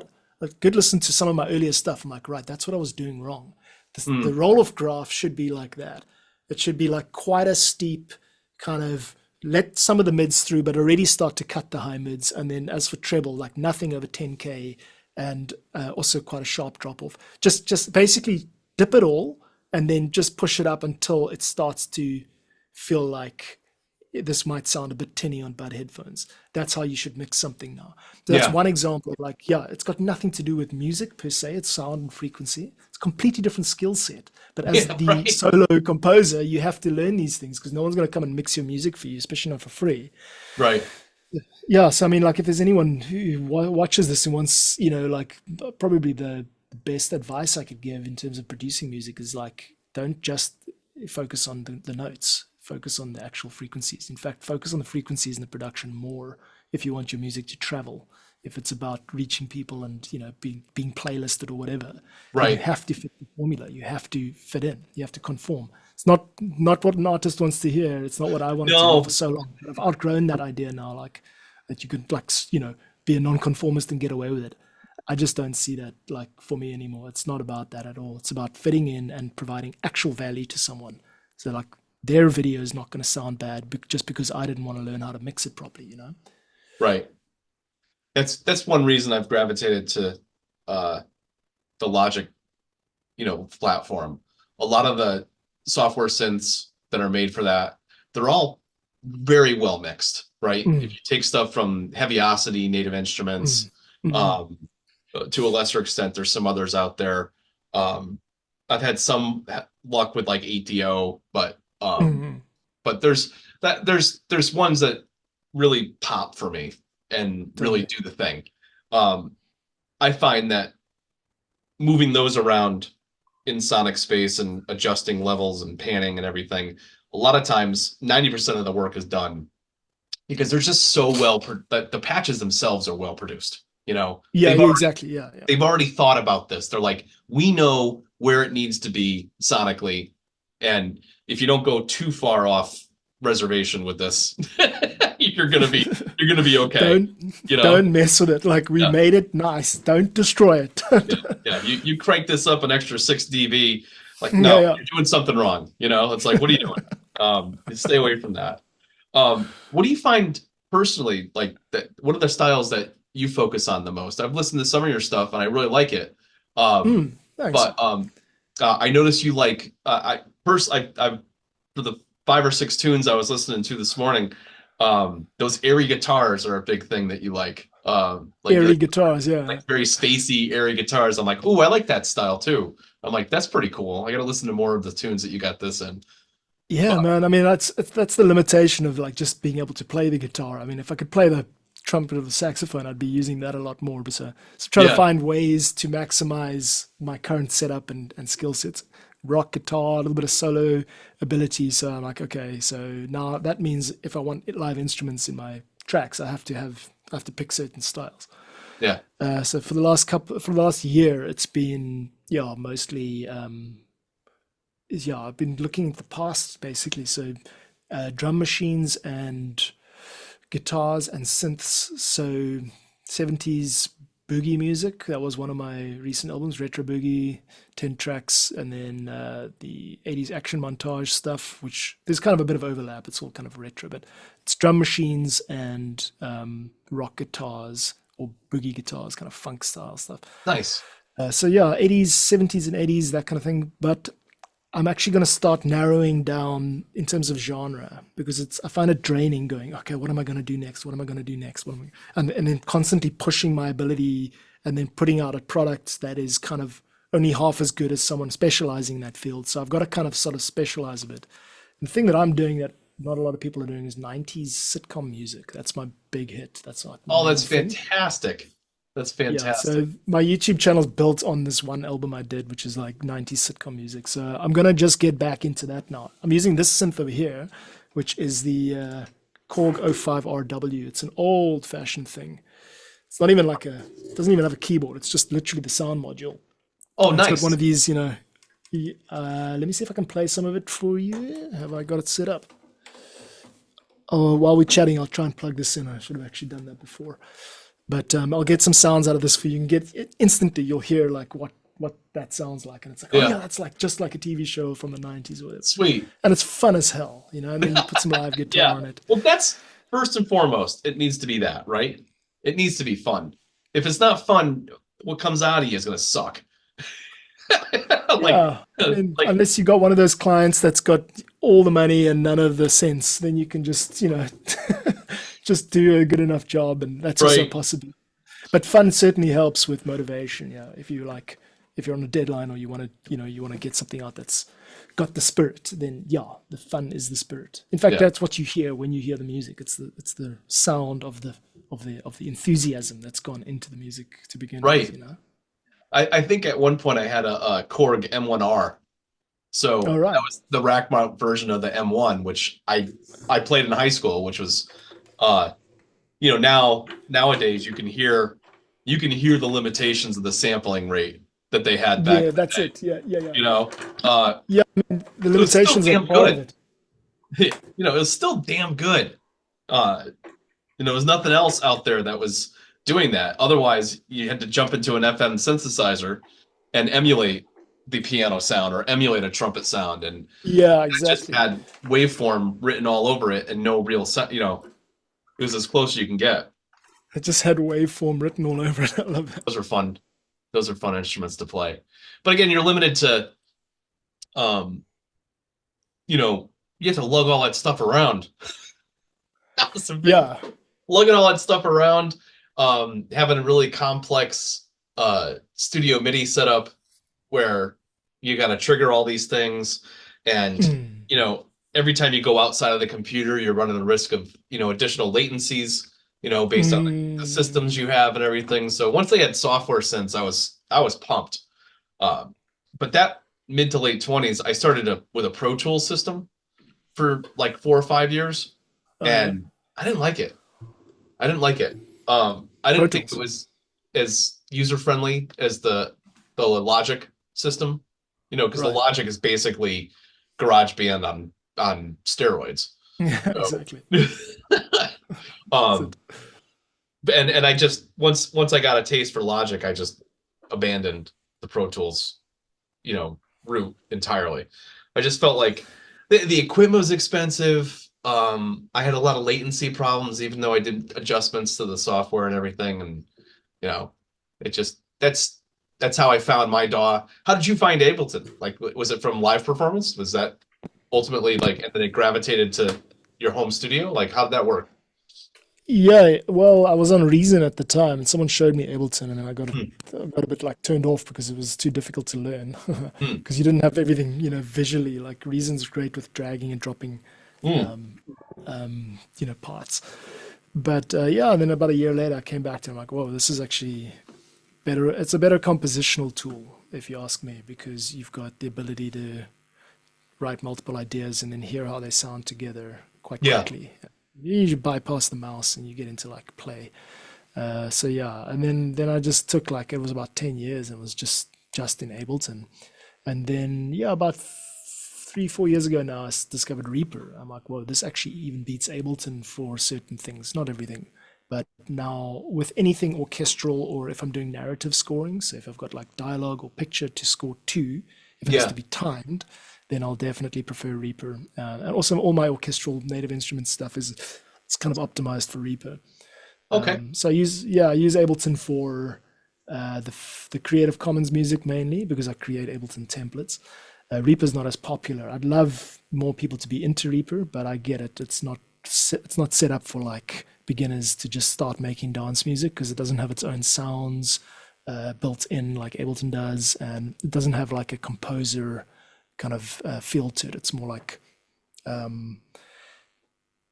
good listen to some of my earlier stuff. I'm like, right, that's what I was doing wrong. The roll of graph should be like that. It should be like quite a steep kind of let some of the mids through, but already start to cut the high mids. And then as for treble, like nothing over 10K and also quite a sharp drop off. Just basically dip it all and then just push it up until it starts to feel like this might sound a bit tinny on bud headphones. That's how you should mix something now. So that's one example of like, it's got nothing to do with music per se. It's sound and frequency. It's a completely different skill set. But as solo composer, you have to learn these things because no one's going to come and mix your music for you, especially not for free. Right. Yeah. So, I mean, like if there's anyone who watches this and wants, like probably the best advice I could give in terms of producing music is like, don't just focus on the notes. Focus on the actual frequencies. In fact, focus on the frequencies in the production more if you want your music to travel. If it's about reaching people and being playlisted or whatever, right? You have to fit the formula. You have to fit in. You have to conform. It's not what an artist wants to hear. It's not what I wanted to hear for so long. I've outgrown that idea now. Like that you could be a nonconformist and get away with it. I just don't see that like for me anymore. It's not about that at all. It's about fitting in and providing actual value to someone. So like. Their video is not going to sound bad just because I didn't want to learn how to mix it properly, Right. That's one reason I've gravitated to the Logic, platform. A lot of the software synths that are made for that, they're all very well mixed, right? If you take stuff from Heaviosity, Native Instruments, to a lesser extent, there's some others out there. I've had some luck with like 8DO, but there's ones that really pop for me and really do the thing. I find that moving those around in sonic space and adjusting levels and panning and everything, a lot of times 90% of the work is done because they're just so the patches themselves are well produced. Exactly. Yeah. They've already thought about this. They're like, we know where it needs to be sonically. And if you don't go too far off reservation with this, you're gonna be okay. Don't mess with it. Like, we made it nice. Don't destroy it. You crank this up an extra 6 dB. Like, no, you're doing something wrong. It's like, what are you doing? Stay away from that. What do you find personally, like, that? What are the styles that you focus on the most? I've listened to some of your stuff and I really like it. Thanks. But I noticed you like I for the 5 or 6 tunes I was listening to this morning, those airy guitars are a big thing that you like. Airy guitars, yeah. Like very spacey, airy guitars. I'm like, oh, I like that style too. I'm like, that's pretty cool. I got to listen to more of the tunes that you got this in. Yeah, man. I mean, that's the limitation of, like, just being able to play the guitar. I mean, if I could play the trumpet or the saxophone, I'd be using that a lot more. But so trying to find ways to maximize my current setup and skill sets. Rock guitar, a little bit of solo ability. So I'm like, okay, so now that means if I want live instruments in my tracks, I have to pick certain styles. Yeah. So for the last year, it's been mostly I've been looking at the past basically. So drum machines and guitars and synths. So 70s boogie music. That was one of my recent albums, Retro Boogie, 10 tracks, and then the 80s action montage stuff, which there's kind of a bit of overlap. It's all kind of retro, but it's drum machines and rock guitars or boogie guitars, kind of funk style stuff. Nice. 80s, 70s, and 80s, that kind of thing. But I'm actually going to start narrowing down in terms of genre, because I find it draining going, okay, what am I going to do next? What am I going to do next? And then constantly pushing my ability and then putting out a product that is kind of only half as good as someone specializing in that field. So I've got to kind of sort of specialize a bit. And the thing that I'm doing that not a lot of people are doing is 90s sitcom music. That's my big hit. That's fantastic. That's fantastic. So my YouTube channel is built on this one album I did, which is like 90s sitcom music. So I'm going to just get back into that now. I'm using this synth over here, which is the Korg 05RW. It's an old fashioned thing. It's not even it doesn't even have a keyboard. It's just literally the sound module. Oh, nice. It's got one of these, let me see if I can play some of it for you. Have I got it set up? Oh, while we're chatting, I'll try and plug this in. I should have actually done that before. But I'll get some sounds out of this for you. You can get instantly. You'll hear like what that sounds like, and it's like, oh yeah, that's like just like a TV show from the 90s or whatever. Sweet. And it's fun as hell, And then you put some live guitar on it. Well, that's first and foremost. It needs to be that, right? It needs to be fun. If it's not fun, what comes out of you is going to suck. Unless you got one of those clients that's got all the money and none of the sense, then you can just just do a good enough job, and that's also possible. But fun certainly helps with motivation. If you're on a deadline or you want to get something out that's got the spirit, then the fun is the spirit. In fact, that's what you hear when you hear the music. It's the sound of the enthusiasm that's gone into the music to begin with. I think at one point I had a Korg M1R. So that was the rack mount version of the M1, which I played in high school, which was nowadays you can hear the limitations of the sampling rate that they had back. Yeah, that's it. Yeah. I mean, the limitations are part of it. It was still damn good. There was nothing else out there that was doing that. Otherwise, you had to jump into an FM synthesizer and emulate the piano sound or emulate a trumpet sound, and exactly. It just had waveform written all over it and no real sound. It was as close as you can get. It just had waveform written all over it. I love that. Those are fun. Those are fun instruments to play. But again, you're limited to, you have to lug all that stuff around. Lugging all that stuff around, having a really complex studio MIDI setup where you got to trigger all these things, and every time you go outside of the computer, you're running the risk of additional latencies, based on the systems you have and everything. So once they had software synths, I was pumped. But that mid to late 20s, I started with a Pro Tools system for like 4 or 5 years, and I didn't like it. I didn't think it was as user friendly as the Logic system. You know, because the Right. Logic is basically GarageBand on steroids. Yeah, So, exactly. So, um, and I just once I got a taste for Logic, I just abandoned the Pro Tools, route entirely. I just felt like the equipment was expensive. I had a lot of latency problems, even though I did adjustments to the software and everything, and it just that's how I found my DAW. How did you find Ableton? Like, was it from live performance? Was that ultimately like, and then it gravitated to your home studio? Like, how did that work? yeah, well, I was on Reason at the time, and someone showed me Ableton, and then Hmm, I got a bit like turned off because it was too difficult to learn hmm, because you didn't have everything, visually. Like Reason's great with dragging and dropping, hmm. um, parts. But yeah, and then about a year later, I came back to it. I'm like, whoa, this is actually better. It's a better compositional tool, if you ask me, because you've got the ability to write multiple ideas and then hear how they sound together quite Yeah. quickly. You bypass the mouse and you get into like play. So yeah, and then I just took like it was about 10 years and was just in Ableton, and then yeah, about 3 4 years ago now discovered Reaper. I'm like, whoa, this actually even beats Ableton for certain things, not everything. But now with anything orchestral or if I'm doing narrative scoring, so if I've got like dialogue or picture to score to, if it has to Yeah. be timed, then I'll definitely prefer Reaper. And also all my orchestral native instrument stuff is it's kind of optimized for Reaper. Okay. So I use Ableton for the Creative Commons music mainly because I create Ableton templates. Reaper's not as popular. I'd love more people to be into Reaper, but I get it. It's not set up for like beginners to just start making dance music because it doesn't have its own sounds built in like Ableton does, and it doesn't have like a composer kind of feel to it. Um,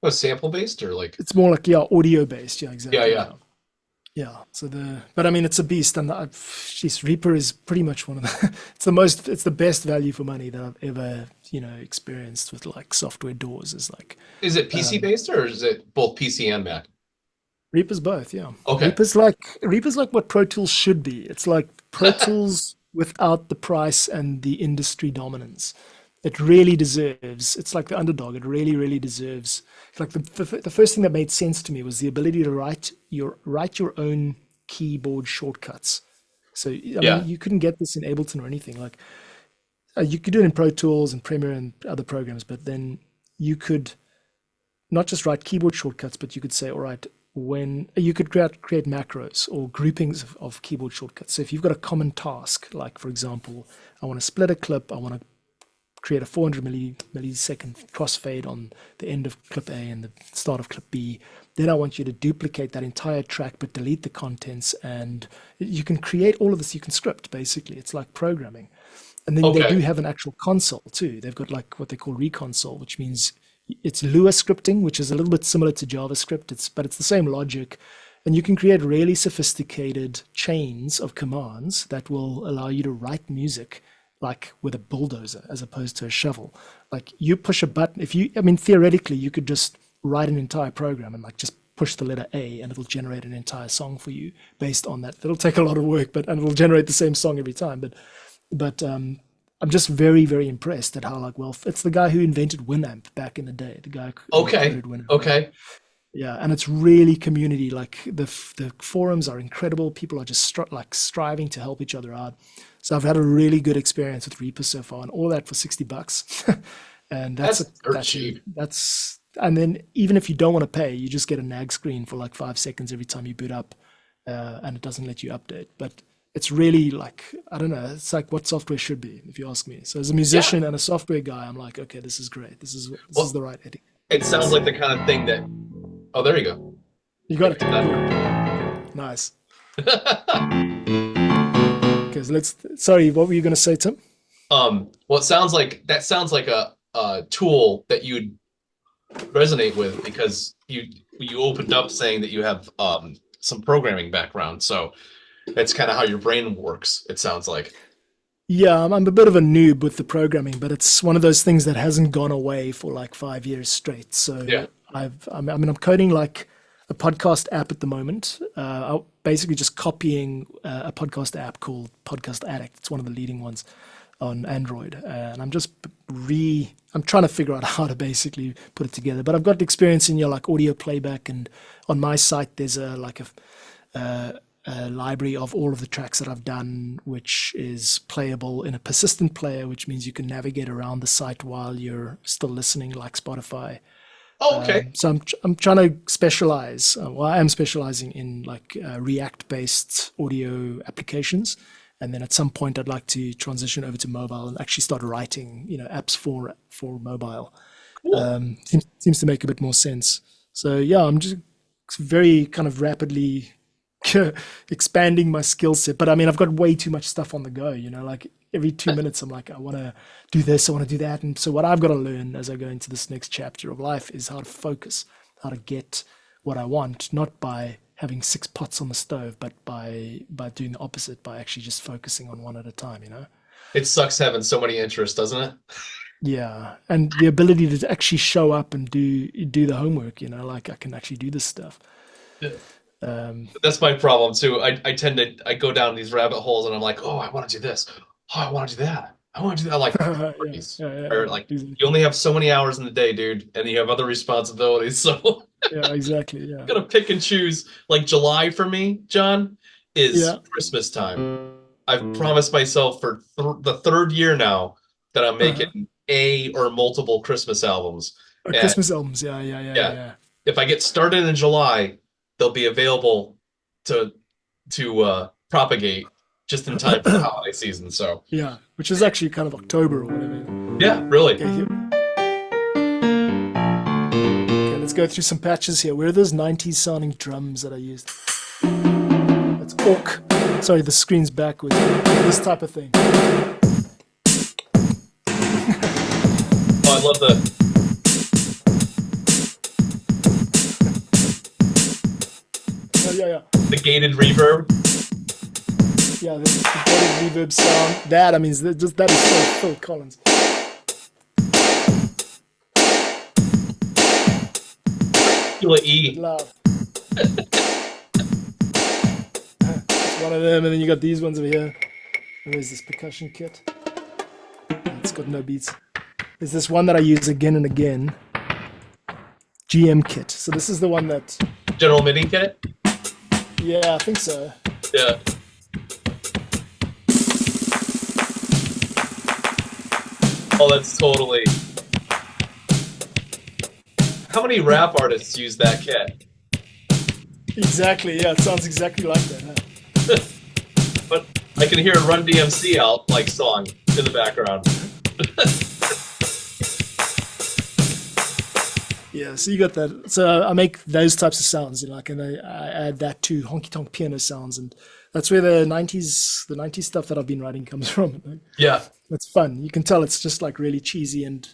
Was sample based or like? it's more like yeah, audio based. Yeah, Yeah, exactly. yeah. Yeah. Yeah, but I mean, it's a beast, and Reaper is pretty much one of the, it's the best value for money that I've ever, experienced with like software doors. Is like Is it PC um, based or is it both PC and Mac? Reaper's both, yeah. Okay. Reaper's like what Pro Tools should be. It's like Pro Tools without the price and the industry dominance. It really deserves. It's like the underdog. It really, really deserves. Like the first thing that made sense to me was the ability to write your own keyboard shortcuts. So I mean, Yeah. you couldn't get this in Ableton or anything. Like you could do it in Pro Tools and Premiere and other programs, but then you could not just write keyboard shortcuts, but you could say, all right, when you could create macros or groupings of keyboard shortcuts. So if you've got a common task, like for example, I want to split a clip, I want to create a 400 millisecond crossfade on the end of clip A and the start of clip B. Then I want you to duplicate that entire track, but delete the contents. And you can create all of this. You can script, basically. It's like programming. And then they do Okay. have an actual console too. They've got like what they call reconsole, which means it's Lua scripting, which is a little bit similar to JavaScript. But it's the same logic. And you can create really sophisticated chains of commands that will allow you to write music like with a bulldozer as opposed to a shovel. Like you push a button, I mean, theoretically, you could just write an entire program and like just push the letter A and it'll generate an entire song for you based on that. It'll take a lot of work, and it'll generate the same song every time. But I'm just very, very impressed at how like well, it's the guy who invented Winamp back in the day, the guy who Okay. coded Winamp. Okay. Yeah, and it's really community. Like the forums are incredible. People are just like striving to help each other out. So I've had a really good experience with Reaper so far, and all that for $60, and That's dirt cheap. and then even if you don't want to pay, you just get a nag screen for like 5 seconds every time you boot up, and it doesn't let you update. But it's really like I don't know. It's like what software should be, if you ask me. So as a Yeah. musician and a software guy, I'm like, okay, this is great. This is Well, the right edit. it sounds like the kind of thing that. Oh, there you go. You I got it. got Cool. Nice. that. Okay, so sorry, what were you going to say, Tim? Well, that sounds like a tool that you'd resonate with because you opened up saying that you have some programming background. So that's kind of how your brain works, it sounds like. Yeah, I'm a bit of a noob with the programming, but it's one of those things that hasn't gone away for like 5 years straight. Yeah. So I'm coding like a podcast app at the moment. I'm basically just copying a podcast app called Podcast Addict. It's one of the leading ones. on Android, and I'm just I'm trying to figure out how to basically put it together. But I've got experience in like audio playback, and on my site there's a library of all of the tracks that I've done, which is playable in a persistent player, which means you can navigate around the site while you're still listening, like Spotify. Oh, okay. So I'm trying to specialize. Well, I am specializing in like React-based audio applications, and then at some point I'd like to transition over to mobile and actually start writing, apps for mobile. Cool. Seems to make a bit more sense. So yeah, I'm just very kind of rapidly expanding my skill set. But I mean, I've got way too much stuff on the go. Like every 2 minutes, I'm like, I want to do this, I want to do that. And so what I've got to learn as I go into this next chapter of life is how to focus, how to get what I want, not by having 6 pots on the stove, but by doing the opposite, by actually just focusing on one at a time, It sucks having so many interests, doesn't it? Yeah. And the ability to actually show up and do the homework, like I can actually do this stuff. Yeah. That's my problem too. I go down these rabbit holes and I'm like, oh, I want to do this. Oh, I want to do that. I want to do that. Like, or like you only have so many hours in the day, dude, and you have other responsibilities. So yeah, exactly. Yeah. I'm gonna pick and choose. Like July for me, John, is Christmas time. I've promised myself for the 3rd year now that I'm making a or multiple Christmas albums. Christmas albums, yeah. If I get started in July, they'll be available to propagate just in time for the holiday season. So yeah, which is actually kind of October or whatever. Yeah, really. Okay, let's go through some patches here. Where are those 90s sounding drums that I used? That's orc. Sorry, the screen's backwards. This type of thing. Oh, I love the. Yeah. The gated reverb. Yeah, the gated reverb sound. That, I mean, that is so Phil Collins. E. Love. It's one of them, and then you got these ones over here. Where's this percussion kit? It's got no beats. There's this one that I use again and again. GM kit. So this is the one that... General MIDI kit? Yeah, I think so. Yeah. Oh, that's totally... How many rap artists use that kit? Exactly, yeah, it sounds exactly like that, huh? But I can hear a Run DMC song in the background. Yeah, so you got that. So I make those types of sounds, and I add that to honky tonk piano sounds, and that's where the 90s stuff that I've been writing comes from. Yeah, that's fun. You can tell it's just like really cheesy and it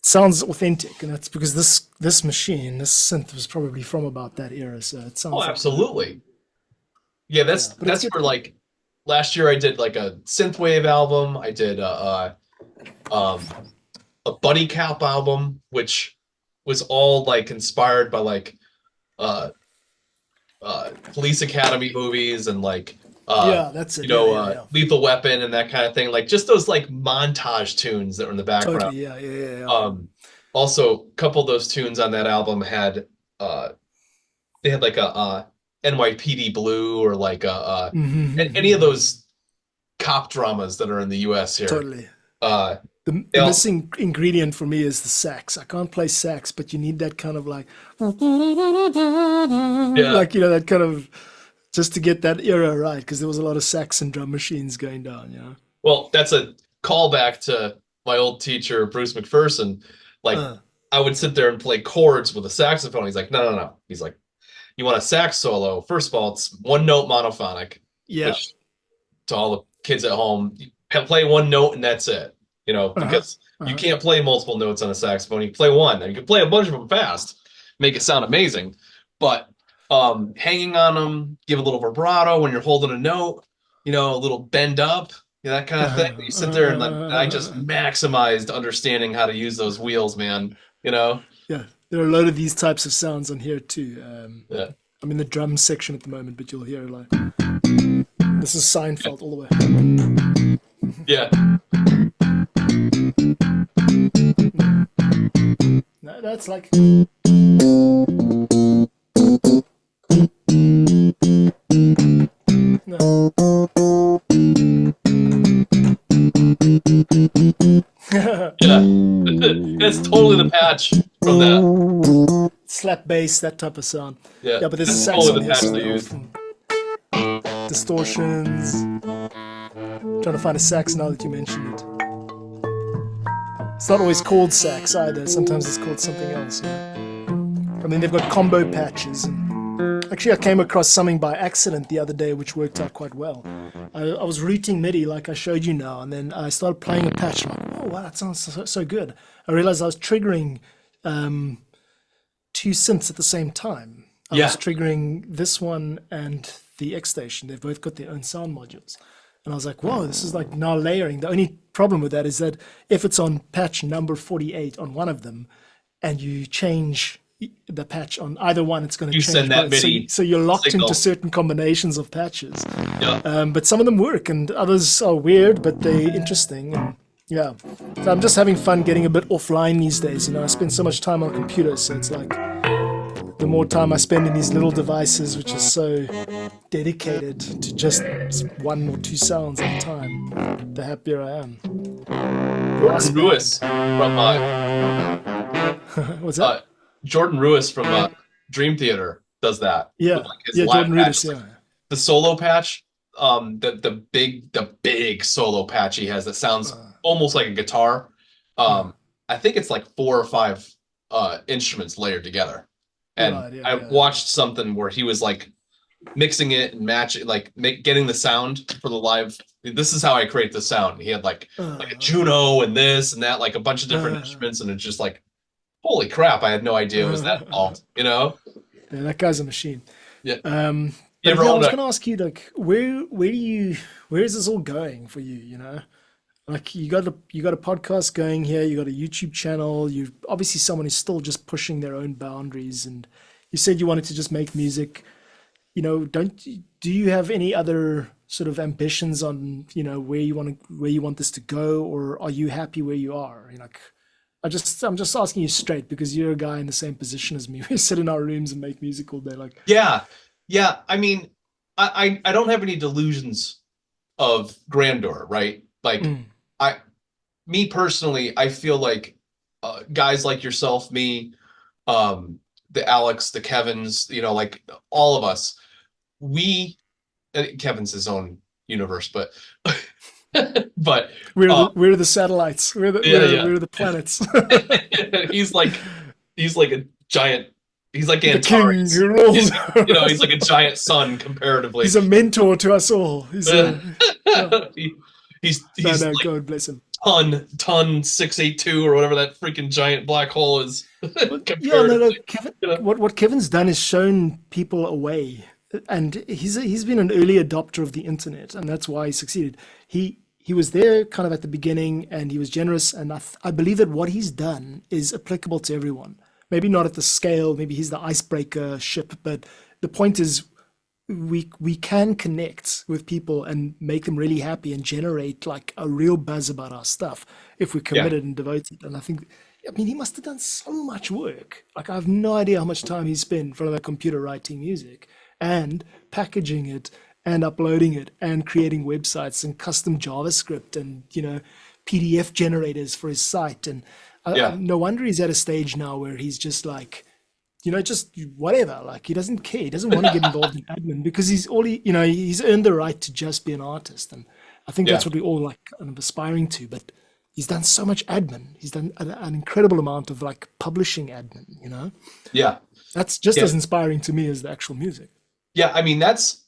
sounds authentic, and that's because this machine, this synth, was probably from about that era. So it sounds. Oh, absolutely. Yeah, that's where like last year I did like a synthwave album. I did a Buddy Cap album, which was all like inspired by like Police Academy movies and like that's it. Lethal Weapon and that kind of thing. Like just those like montage tunes that were in the background. Totally, yeah. Also, a couple of those tunes on that album had they had like a NYPD Blue or like any of those cop dramas that are in the US here. Totally. The missing ingredient for me is the sax. I can't play sax, but you need that kind of like, like, that kind of, just to get that era right, because there was a lot of sax and drum machines going down, Well, that's a callback to my old teacher, Bruce McPherson. Like, I would sit there and play chords with a saxophone. He's like, no. He's like, you want a sax solo? First of all, it's one note monophonic. Yeah. Which, to all the kids at home, you play one note and that's it. Because you can't play multiple notes on a saxophone. You play one, and you can play a bunch of them fast, make it sound amazing. But hanging on them, give a little vibrato when you're holding a note, a little bend up, that kind of thing. You sit there and I just maximized understanding how to use those wheels, man. Yeah, there are a lot of these types of sounds on here too. I'm in the drum section at the moment, but you'll hear like this is Seinfeld all the way. Yeah. No, that's like. No. Yeah. It's totally the patch from that. Slap bass, that type of sound. Yeah. Yeah, but there's a That's sax totally on the here, patch so they used. distortions. Trying to find a sax now that you mentioned it. It's not always called sax either. Sometimes it's called something else. I mean, they've got combo patches. And actually, I came across something by accident the other day, which worked out quite well. I was routing MIDI like I showed you now, and then I started playing a patch. I'm like, oh, wow, that sounds so good. I realized I was triggering two synths at the same time. I was triggering this one and the X Station. They've both got their own sound modules. And I was like, whoa, this is like now layering. The only problem with that is that if it's on patch number 48 on one of them, and you change the patch on either one, it's going to change. Send that both. MIDI So you're locked signal. into certain combinations of patches. Yeah. But some of them work, and others are weird, but they're interesting. And yeah, so I'm just having fun getting a bit offline these days. I spend so much time on computers, so it's like the more time I spend in these little devices, which is so dedicated to just one or two sounds at a time, the happier I am. Jordan Ruiz from What's that? Jordan Ruiz from Dream Theater does that. Yeah, with, like, his yeah, live Jordan patch. Rudess, Like, yeah. the solo patch, the big solo patch he has that sounds almost like a guitar. I think it's like 4 or 5 instruments layered together. And Right, yeah, I yeah. watched something where he was like mixing it and matching, like getting the sound for the live. This is how I create the sound. He had like a Juno and this and that, like a bunch of different instruments, and it's just like, holy crap! I had no idea it was that involved. Yeah, that guy's a machine. Yeah. But ever yeah, I owned was a- going to ask you, like, where is this all going for you? Like you got a podcast going here, you got a YouTube channel, you're obviously someone who's still just pushing their own boundaries, and you said you wanted to just make music. Do you have any other sort of ambitions on, where you want this to go, or are you happy where you are? I'm just asking you straight because you're a guy in the same position as me. We sit in our rooms and make music all day. Like, Yeah. I mean, I don't have any delusions of grandeur, right? Like, me personally, I feel like guys like yourself, me, the Alex, the Kevins, like all of us, Kevin's his own universe, but but we're the satellites. We're the planets. he's like a giant. He's like The king Antares. who rules. He's like a giant sun comparatively. He's a mentor to us all. He's he's no, like God bless him. ton 682 or whatever that freaking giant black hole is. No, Kevin. What Kevin's done is shown people a way, and he's been an early adopter of the internet, and that's why he succeeded. He was there kind of at the beginning, and he was generous, and I believe that what he's done is applicable to everyone. Maybe not at the scale, maybe he's the icebreaker ship, but the point is we can connect with people and make them really happy and generate like a real buzz about our stuff if we're committed and devoted. And I mean, he must have done so much work. Like, I have no idea how much time he spent in front of a computer writing music and packaging it and uploading it and creating websites and custom JavaScript and, PDF generators for his site. And no wonder he's at a stage now where he's just like, just whatever. Like, he doesn't care. He doesn't want to get involved in admin because he's earned the right to just be an artist. And I think that's what we all like kind of aspiring to. But he's done so much admin. He's done an incredible amount of like publishing admin. Yeah, that's just as inspiring to me as the actual music. Yeah, I mean, that's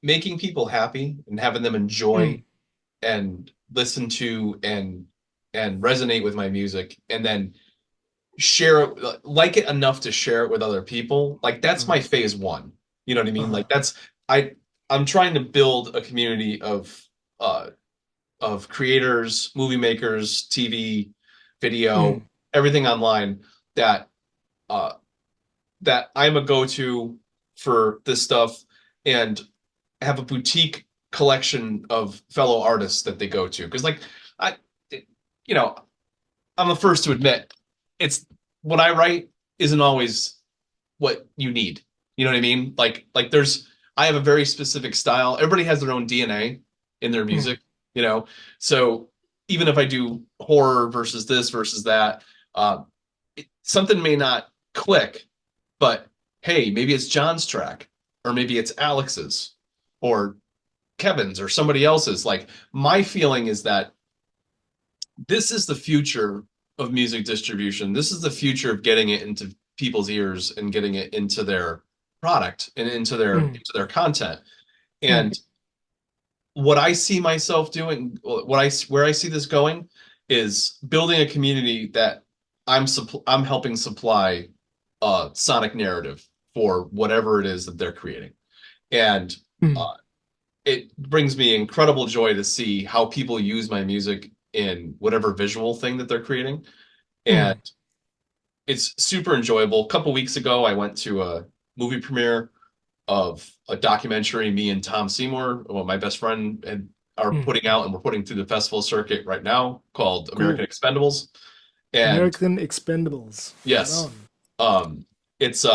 making people happy and having them enjoy and listen to and resonate with my music, and then share it, like it enough to share it with other people. Like, that's my phase one. You know what I mean? Like, I'm trying to build a community of creators, movie makers, TV, video, everything online that I'm a go-to for this stuff, and have a boutique collection of fellow artists that they go to. Because like I, you know, I'm the first to admit it's what I write isn't always what you need. You know what I mean? Like I have a very specific style. Everybody has their own DNA in their music, you know. So even if I do horror versus this versus that, something may not click, but hey, maybe it's John's track, or maybe it's Alex's, or Kevin's, or somebody else's. Like, my feeling is that this is the future of music distribution. This is the future of getting it into people's ears and getting it into their product and into their content. And what I see myself doing, where I see this going, is building a community that I'm helping supply a sonic narrative for whatever it is that they're creating. And it brings me incredible joy to see how people use my music in whatever visual thing that they're creating. And it's super enjoyable. A couple weeks ago, I went to a movie premiere of a documentary me and Tom Seymour, well, my best friend, are putting out, and we're putting through the festival circuit right now, called American Expendables. And American Expendables. Yes. It's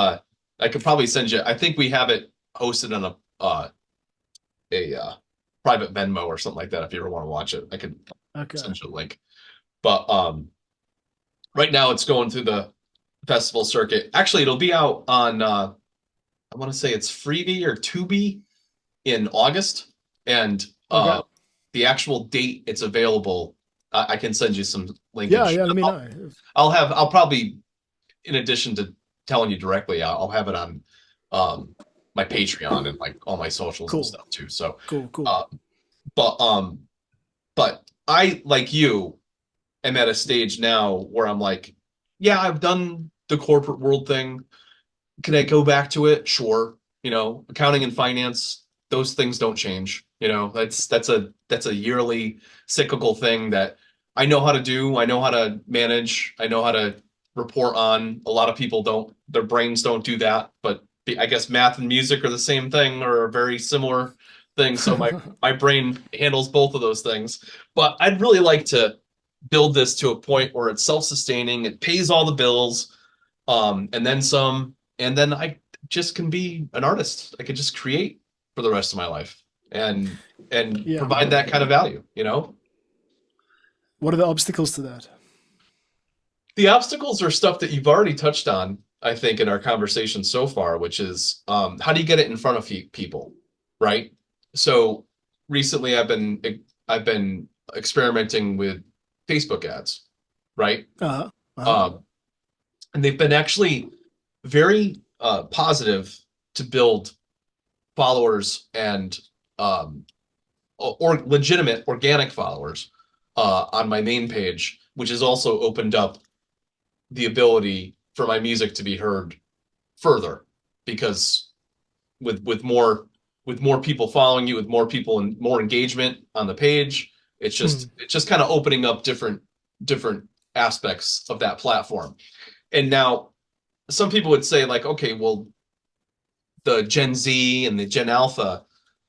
I could probably send you, I think we have it hosted on a private Venmo or something like that if you ever want to watch it. I could send you a link. But right now it's going through the festival circuit. Actually, it'll be out on I want to say it's Freebie or Tubi in August, and the actual date it's available, I can send you some linkage. Yeah, let me know. I'll probably, in addition to telling you directly, I'll have it on my Patreon and like all my socials and stuff too. So cool. But I, like you, am at a stage now where I'm like, yeah, I've done the corporate world thing. Can I go back to it? Sure. You know, accounting and finance, those things don't change. You know, that's a yearly cyclical thing that I know how to do. I know how to manage. I know how to report on. A lot of people don't, their brains don't do that, but I guess math and music are the same thing, or a very similar thing. So my brain handles both of those things. But I'd really like to build this to a point where it's self-sustaining, it pays all the bills, and then some, and then I just can be an artist. I could just create for the rest of my life and provide that kind of value, you know? What are the obstacles to that? The obstacles are stuff that you've already touched on, I think, in our conversation so far, which is how do you get it in front of people, right? So recently I've been experimenting with Facebook ads, right? And they've been actually very positive to build followers and or legitimate organic followers on my main page, which has also opened up the ability for my music to be heard further, because with more people following you, with more people and more engagement on the page, it's just kind of opening up different aspects of that platform. And now some people would say, like, okay, well, the Gen Z and the Gen Alpha,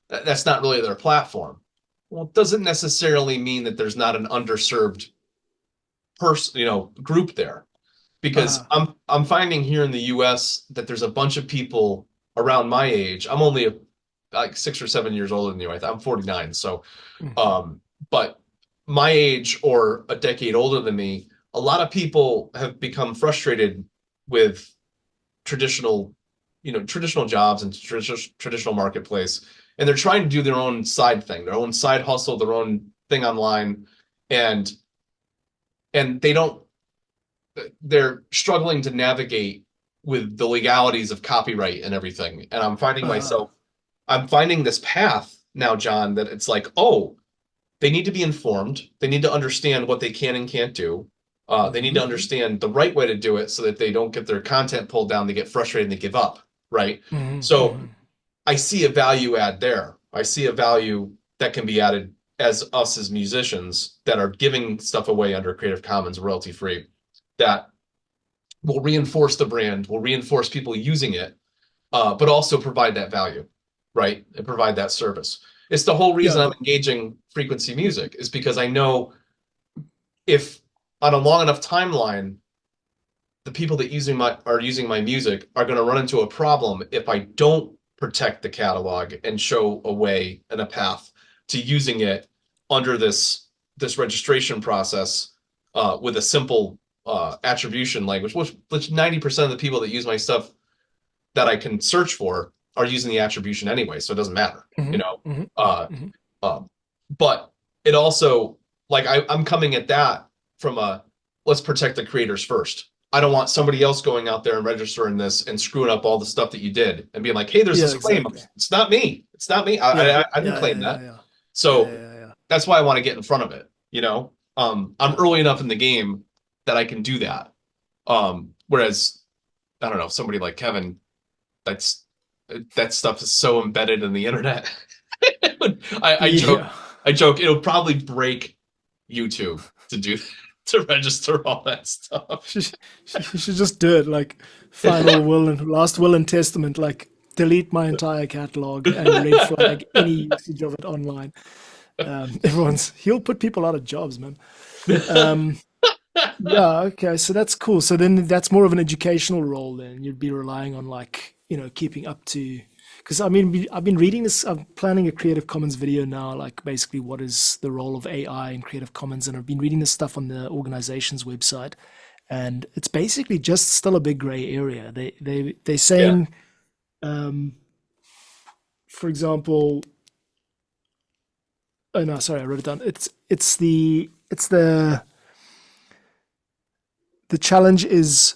that's not really their platform. Well, it doesn't necessarily mean that there's not an underserved group there, because I'm finding here in the US that there's a bunch of people around my age. I'm only like 6 or 7 years older than you. I'm 49. So, but my age or a decade older than me, a lot of people have become frustrated with traditional jobs and traditional marketplace. And they're trying to do their own side thing, their own side hustle, their own thing online. And they're struggling to navigate with the legalities of copyright and everything. And I'm finding this path now, John, that it's like, oh, they need to be informed. They need to understand what they can and can't do. They need to understand the right way to do it so that they don't get their content pulled down, they get frustrated, and they give up, right? So I see a value add there. I see a value that can be added as us as musicians that are giving stuff away under Creative Commons royalty-free, that will reinforce the brand, will reinforce people using it, but also provide that value, right? And provide that service. It's the whole reason Yeah. I'm engaging frequency music, is because I know if on a long enough timeline, the people that are using my music are going to run into a problem if I don't protect the catalog and show a way and a path to using it under this registration process with a simple attribution language, which 90% of the people that use my stuff that I can search for are using the attribution anyway, so it doesn't matter, you know. But it also, like, I'm coming at that from a let's protect the creators first. I don't want somebody else going out there and registering this and screwing up all the stuff that you did and being like, hey, there's this claim. It's not me. It's not me. I didn't claim that. So that's why I want to get in front of it. You know, I'm early enough in the game that I can do that. Whereas, I don't know, somebody like Kevin, that stuff is so embedded in the internet. I joke it'll probably break YouTube to register all that stuff. You should just do it like final will and last will and testament, like delete my entire catalog and red flag any usage of it online. He'll put people out of jobs, man. Yeah, okay, so that's cool. So then that's more of an educational role then. You'd be relying on, like, you know, keeping up to, because I mean, I've been reading this, I'm planning a Creative Commons video now, like basically what is the role of AI in Creative Commons, and I've been reading this stuff on the organization's website, and it's basically just still a big gray area. They're saying, for example, oh no, sorry, I wrote it down. It's the challenge is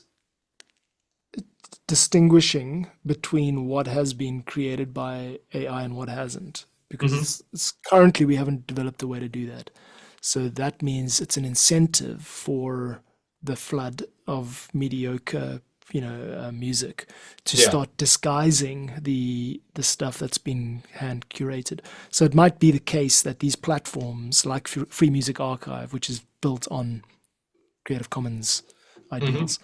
distinguishing between what has been created by AI and what hasn't, because currently we haven't developed a way to do that. So that means it's an incentive for the flood of mediocre, music to start disguising the stuff that's been hand curated. So it might be the case that these platforms like Free Music Archive, which is built on Creative Commons ideals,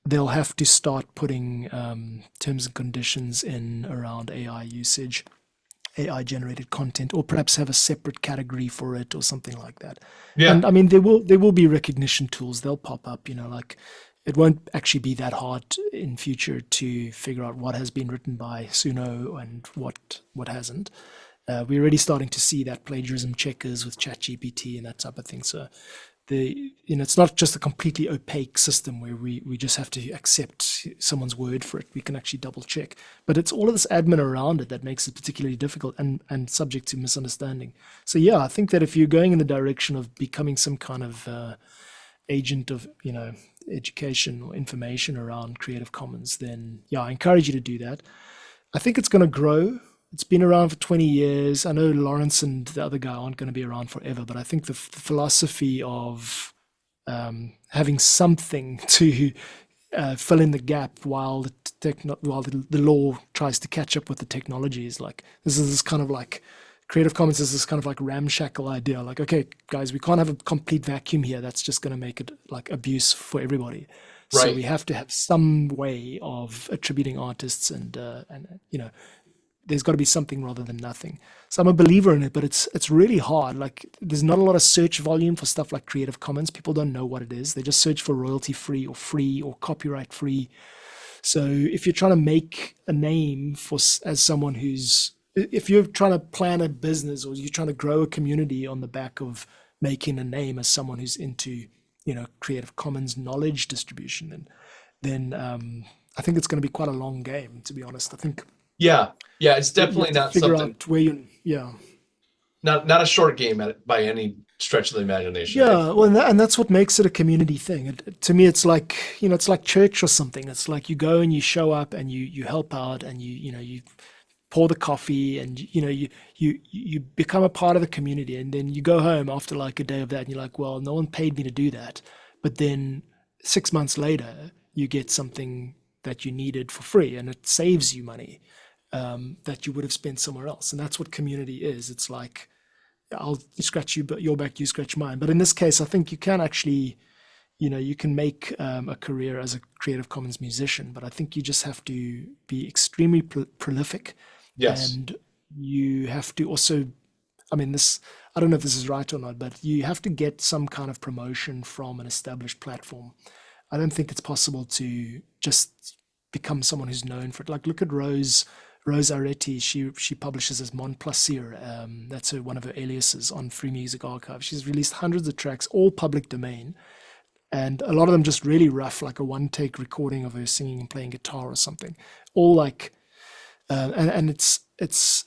they'll have to start putting terms and conditions in around AI usage, AI generated content, or perhaps have a separate category for it or something like that. And I mean, there will be recognition tools. They'll pop up, like it won't actually be that hard in future to figure out what has been written by Suno and what hasn't. We're already starting to see that plagiarism checkers with ChatGPT and that type of thing. So it's not just a completely opaque system where we just have to accept someone's word for it. We can actually double check, but it's all of this admin around it that makes it particularly difficult and subject to misunderstanding. So yeah, I think that if you're going in the direction of becoming some kind of agent of education or information around Creative Commons, then yeah, I encourage you to do that. I think it's going to grow. It's been around for 20 years. I know Lawrence and the other guy aren't going to be around forever, but I think the philosophy of having something to fill in the gap while the law tries to catch up with the technology is like, this is this kind of like, Creative Commons is this kind of like ramshackle idea. Like, okay, guys, we can't have a complete vacuum here. That's just going to make it like abuse for everybody. Right. So we have to have some way of attributing artists and there's got to be something rather than nothing. So I'm a believer in it, but it's really hard. Like, there's not a lot of search volume for stuff like Creative Commons. People don't know what it is. They just search for royalty free or copyright free. So if you're trying to make a name as someone if you're trying to plan a business or you're trying to grow a community on the back of making a name as someone who's into, Creative Commons knowledge distribution, then I think it's going to be quite a long game, to be honest. I think. Yeah, it's definitely not something. Not a short game by any stretch of the imagination. Yeah, well, and that's what makes it a community thing. To me, it's like it's like church or something. It's like you go and you show up and you help out and you pour the coffee and you become a part of the community, and then you go home after like a day of that and you're like, well, no one paid me to do that. But then 6 months later, you get something that you needed for free, and it saves you money that you would have spent somewhere else. And that's what community is. It's like, I'll scratch your back, you scratch mine. But in this case, I think you can actually, you can make a career as a Creative Commons musician, but I think you just have to be extremely prolific and you have to also, I mean, this, I don't know if this is right or not, but you have to get some kind of promotion from an established platform. I don't think it's possible to just become someone who's known for it. Like, look at Rose Aretti. She publishes as Mon Plaisir. That's one of her aliases on Free Music Archive. She's released hundreds of tracks, all public domain, and a lot of them just really rough, like a one-take recording of her singing and playing guitar or something. All like, and it's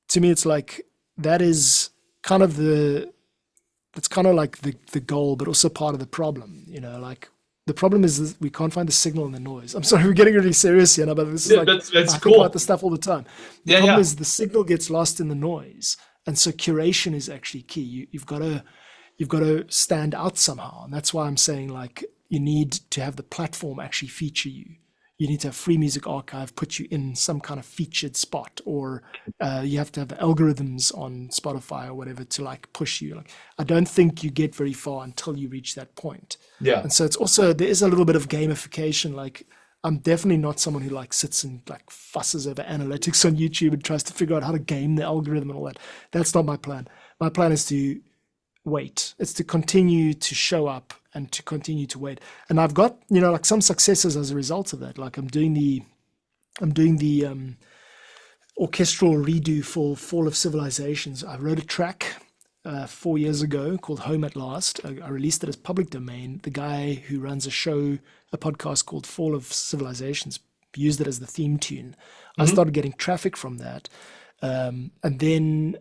to me, it's like that is kind of it's kind of like the goal, but also part of the problem. Like. The problem is we can't find the signal in the noise. I'm sorry, we're getting really serious here now, but this is like, that's I think cool. about this stuff all the time. The problem is the signal gets lost in the noise. And so curation is actually key. You've got to stand out somehow. And that's why I'm saying, like, you need to have the platform actually feature you. You need to have Free Music Archive put you in some kind of featured spot, or you have to have the algorithms on Spotify or whatever to like push you. Like, I don't think you get very far until you reach that point. Yeah. And so it's also, there is a little bit of gamification. Like, I'm definitely not someone who like sits and like fusses over analytics on YouTube and tries to figure out how to game the algorithm and all that. That's not my plan. My plan is to wait. It's to continue to show up and to continue to wait. And I've got, like some successes as a result of that. Like I'm doing the orchestral redo for Fall of Civilizations. I wrote a track 4 years ago called Home at Last. I released it as public domain. The guy who runs a podcast called Fall of Civilizations, used it as the theme tune. I started getting traffic from that. And then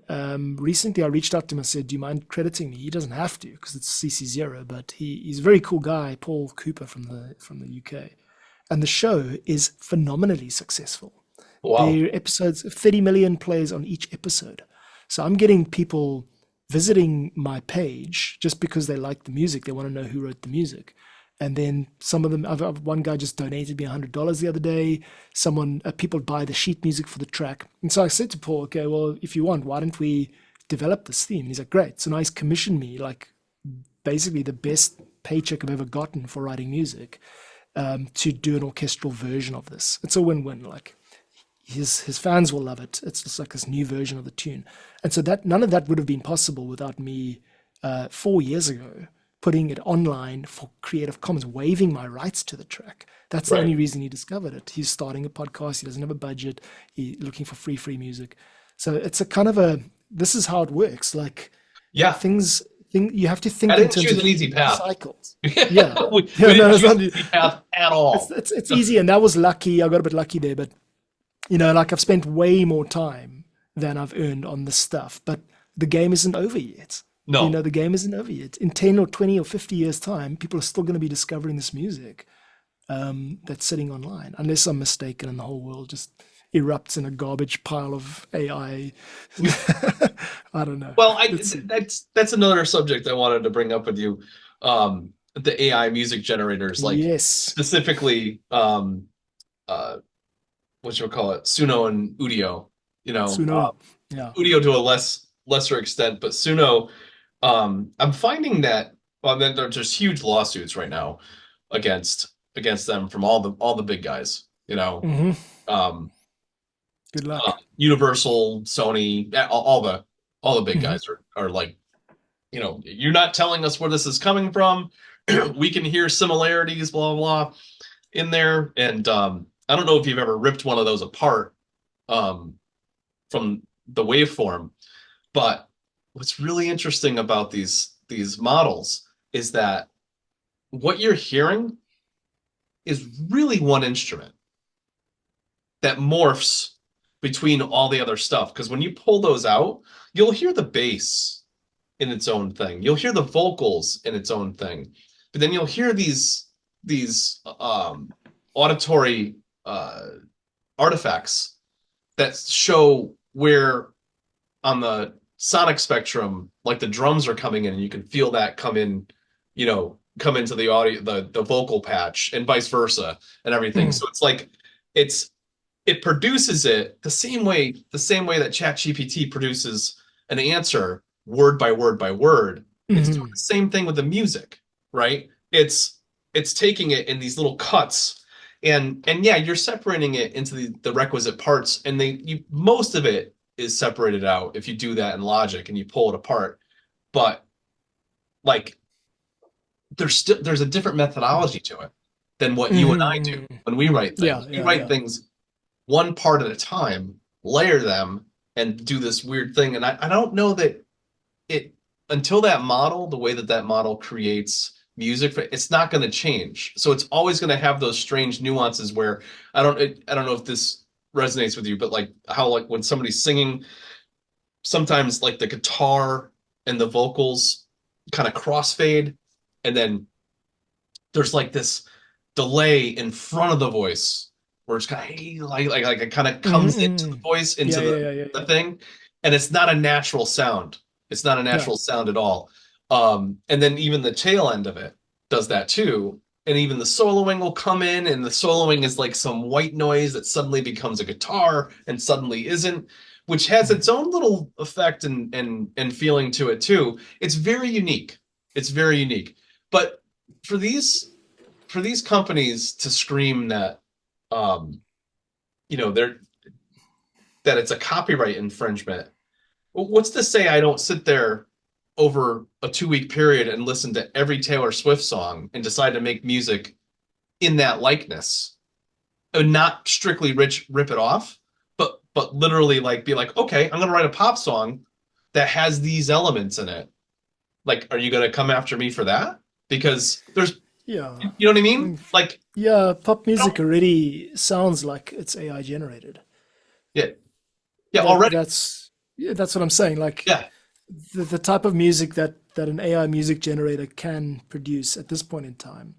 recently I reached out to him and said, do you mind crediting me? He doesn't have to because it's CC0, but he's a very cool guy, Paul Cooper from the UK. And the show is phenomenally successful. Wow. Their episodes, 30 million plays on each episode. So I'm getting people visiting my page just because they like the music. They want to know who wrote the music. And then some of them, one guy just donated me $100 the other day. People buy the sheet music for the track. And so I said to Paul, okay, well, if you want, why don't we develop this theme? And he's like, great. So now he's commissioned me, like basically the best paycheck I've ever gotten for writing music, to do an orchestral version of this. It's a win-win. Like his fans will love it. It's just like this new version of the tune. And so that none of that would have been possible without me 4 years ago putting it online for Creative Commons, waiving my rights to the track. That's the only reason he discovered it. He's starting a podcast. He doesn't have a budget. He's looking for free music. So it's a kind of this is how it works. Like, you have to think in terms of an easy path. Cycles. Yeah. It's not an easy path at all. It's easy. And that was lucky. I got a bit lucky there, but like I've spent way more time than I've earned on this stuff, but the game isn't over yet. No. The game isn't over yet. In 10 or 20 or 50 years' time, people are still going to be discovering this music that's sitting online, unless I'm mistaken and the whole world just erupts in a garbage pile of AI. I don't know. Well, that's another subject I wanted to bring up with you. The AI music generators, like specifically, what you call it, Suno and Udio. Suno, Udio to a lesser extent, but Suno. I'm finding that then there's huge lawsuits right now against them from all the big guys. Good luck. Universal, Sony, all the big guys are like, you're not telling us where this is coming from. We can hear similarities, blah blah, in there. And I don't know if you've ever ripped one of those apart from the waveform, but what's really interesting about these models is that what you're hearing is really one instrument that morphs between all the other stuff. Because when you pull those out, you'll hear the bass in its own thing. You'll hear the vocals in its own thing. But then you'll hear these auditory artifacts that show where on the sonic spectrum, like the drums are coming in, and you can feel that come into the audio, the vocal patch, and vice versa, and everything. So it's like it produces it the same way that ChatGPT produces an answer word by word by word. It's doing the same thing with the music, right? It's taking it in these little cuts, and you're separating it into the requisite parts, and most of it is separated out if you do that in Logic and you pull it apart. But like there's a different methodology to it than what you and I do when we write things. We write things one part at a time, layer them, and do this weird thing. And I don't know that it until that model, the way that model creates music, it's not going to change. So it's always going to have those strange nuances where I don't know if this resonates with you, but like how like when somebody's singing, sometimes like the guitar and the vocals kind of crossfade, and then there's like this delay in front of the voice where it's kind of like it kind of comes into the voice, into the thing, and it's not a natural sound. It's not a natural sound at all. And then even the tail end of it does that too. And even the soloing will come in, and the soloing is like some white noise that suddenly becomes a guitar and suddenly isn't, which has its own little effect and feeling to it too. It's very unique. It's very unique. But for these companies to scream that that it's a copyright infringement, what's to say I don't sit there over a 2-week period and listen to every Taylor Swift song and decide to make music in that likeness, and not strictly rip it off, but literally like be like, okay, I'm gonna write a pop song that has these elements in it. Like, are you gonna come after me for that? Because there's you know what I mean? Like, pop music already sounds like it's AI generated. Already. That's what I'm saying. Like, the type of music that an AI music generator can produce at this point in time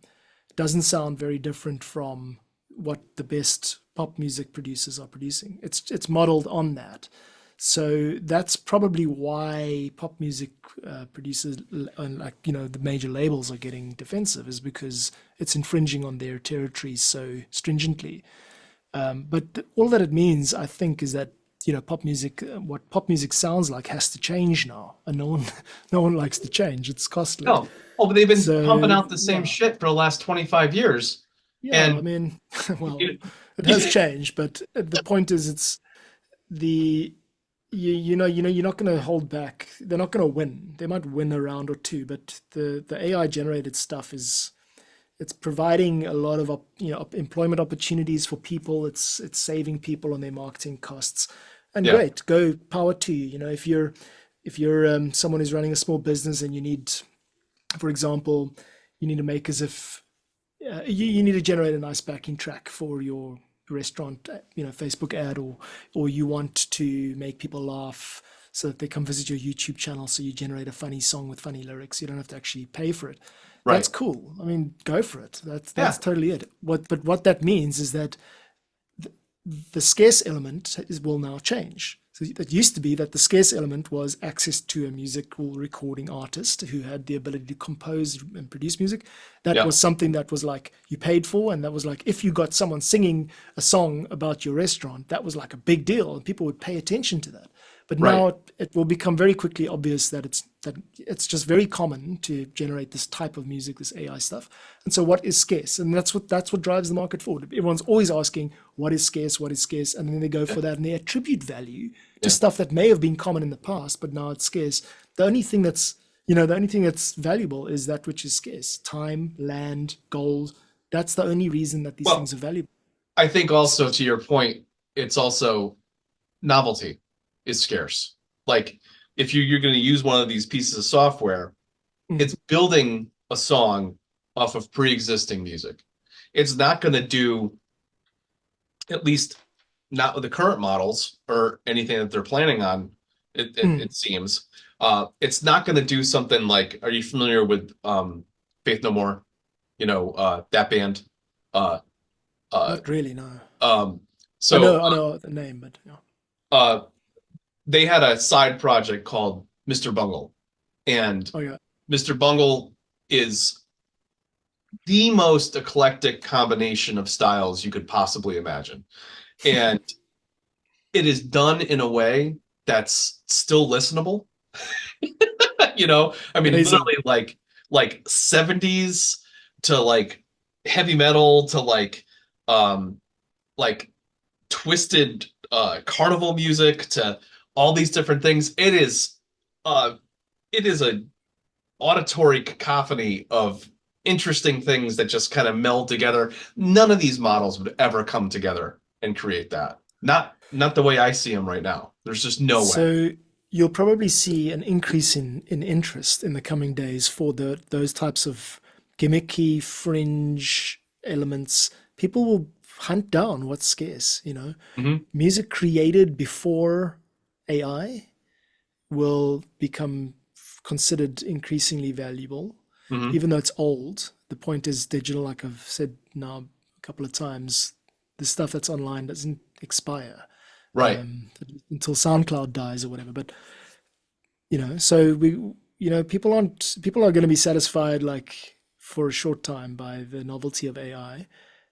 doesn't sound very different from what the best pop music producers are producing. It's modeled on that. So that's probably why pop music producers and the major labels are getting defensive, is because it's infringing on their territories so stringently. But all that it means, I think, is that pop music, what pop music sounds like, has to change now, and no one likes to change. It's costly. No, but they've been pumping out the same shit for the last 25 years. Yeah, and I mean, well, it has changed, but the point is, it's you're not going to hold back. They're not going to win. They might win a round or two, but the AI generated stuff it's providing a lot of employment opportunities for people. It's saving people on their marketing costs, and great, go power to you. If you're someone who's running a small business and you need, for example, you need to make as if you need to generate a nice backing track for your restaurant, Facebook ad, or you want to make people laugh so that they come visit your YouTube channel. So you generate a funny song with funny lyrics. You don't have to actually pay for it. Right. That's cool. I mean, go for it. That's totally it. But what that means is that the scarce element will now change. So it used to be that the scarce element was access to a musical recording artist who had the ability to compose and produce music. That was something that was like you paid for, and that was like, if you got someone singing a song about your restaurant, that was like a big deal, and people would pay attention to that. But now it will become very quickly obvious that it's just very common to generate this type of music, this AI stuff. And so what is scarce? And that's what drives the market forward. Everyone's always asking, what is scarce, and then they go for that, and they attribute value to stuff that may have been common in the past, but now it's scarce. The only thing that's valuable is that which is scarce: time, land, gold. That's the only reason that these things are valuable. I think also, to your point, it's also novelty is scarce. Like, if you're going to use one of these pieces of software, it's building a song off of pre-existing music. It's not going to do, at least not with the current models or anything that they're planning on, it seems. It's not going to do something like, are you familiar with Faith No More? That band? Not really, no. So I know the name, but they had a side project called Mr. Bungle, and Mr. Bungle is the most eclectic combination of styles you could possibly imagine, and it is done in a way that's still listenable. I mean, literally like 70s to like heavy metal to like twisted carnival music to all these different things. It is a auditory cacophony of interesting things that just kind of meld together. None of these models would ever come together and create that. Not the way I see them right now. There's just no way. So you'll probably see an increase in interest in the coming days for those types of gimmicky fringe elements. People will hunt down what's scarce, you know. Music created before AI will become considered increasingly valuable, even though it's old. The point is digital, like I've said now a couple of times, the stuff that's online doesn't expire. Right. Until SoundCloud dies or whatever. But, you know, so people are going to be satisfied like for a short time by the novelty of AI.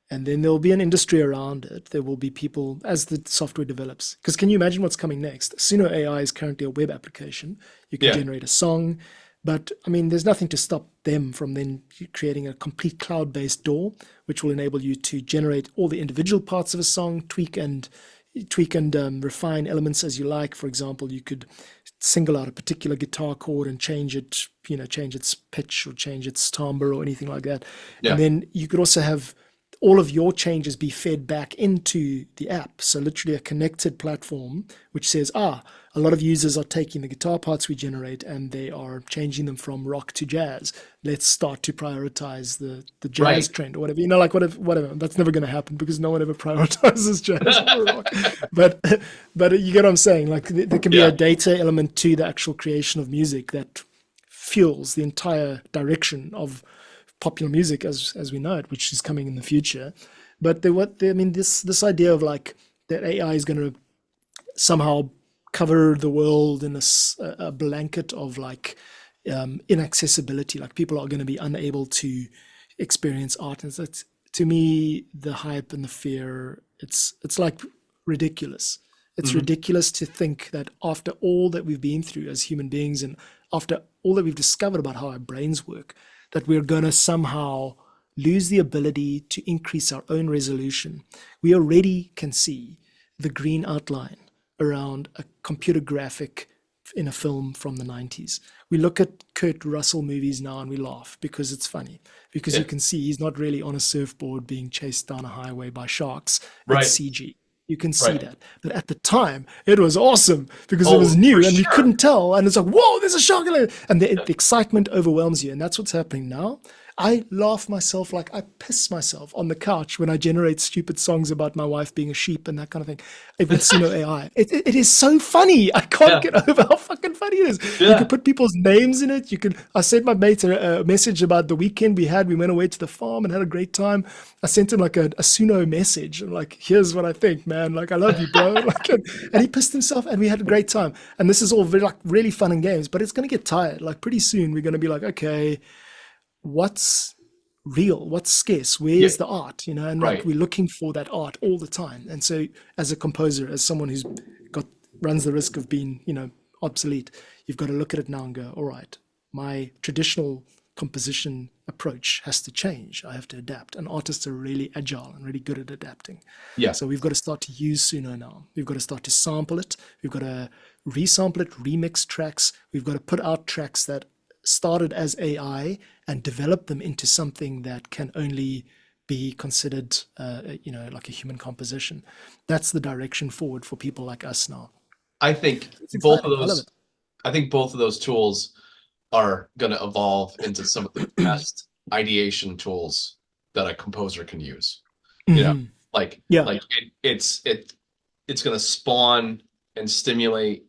And then there'll be an industry around it. There will be people as the software develops. Because can you imagine what's coming next? Suno AI is currently a web application. You can generate a song. But I mean, there's nothing to stop them from then creating a complete cloud-based DAW, which will enable you to generate all the individual parts of a song, tweak and refine elements as you like. For example, you could single out a particular guitar chord and change it, change its pitch or change its timbre or anything like that. And then you could also have all of your changes be fed back into the app. So literally a connected platform which says, a lot of users are taking the guitar parts we generate and they are changing them from rock to jazz. Let's start to prioritize the jazz trend or whatever. Like whatever. That's never going to happen because no one ever prioritizes jazz or rock. But you get what I'm saying? Like there can be a data element to the actual creation of music that fuels the entire direction of popular music as we know it, which is coming in the future. But this idea of like that AI is going to somehow cover the world in a blanket of like inaccessibility, like people are going to be unable to experience art. And that's, to me, the hype and the fear, it's like ridiculous. It's ridiculous to think that after all that we've been through as human beings and after all that we've discovered about how our brains work, that we're going to somehow lose the ability to increase our own resolution. We already can see the green outline around a computer graphic in a film from the 90s. We look at Kurt Russell movies now and we laugh because it's funny, because you can see he's not really on a surfboard being chased down a highway by sharks. It's CG. You can see that. But at the time, it was awesome because it was new and you couldn't tell. And it's like, whoa, there's a shark. And the excitement overwhelms you. And that's what's happening now. I laugh myself, like I piss myself on the couch when I generate stupid songs about my wife being a sheep and that kind of thing. With Suno AI. It is so funny. I can't get over how fucking funny it is. You can put people's names in it. I sent my mate a message about the weekend we had. We went away to the farm and had a great time. I sent him like a Suno message. I'm like, here's what I think, man. Like, I love you, bro. And he pissed himself and we had a great time. And this is all really fun and games, but it's going to get tired. Like pretty soon we're going to be like, okay, what's real, what's scarce, where's the art, and like we're looking for that art all the time. And so as a composer, as someone who's runs the risk of being obsolete, you've got to look at it now and go, all right, my traditional composition approach has to change. I have to adapt, and artists are really agile and really good at adapting. So we've got to start to use Suno now. We've got to start to sample it. We've got to resample it, remix tracks. We've got to put out tracks that started as AI and develop them into something that can only be considered, like a human composition. That's the direction forward for people like us now. I think both of those tools are going to evolve into some of the best ideation tools that a composer can use. It's going to spawn and stimulate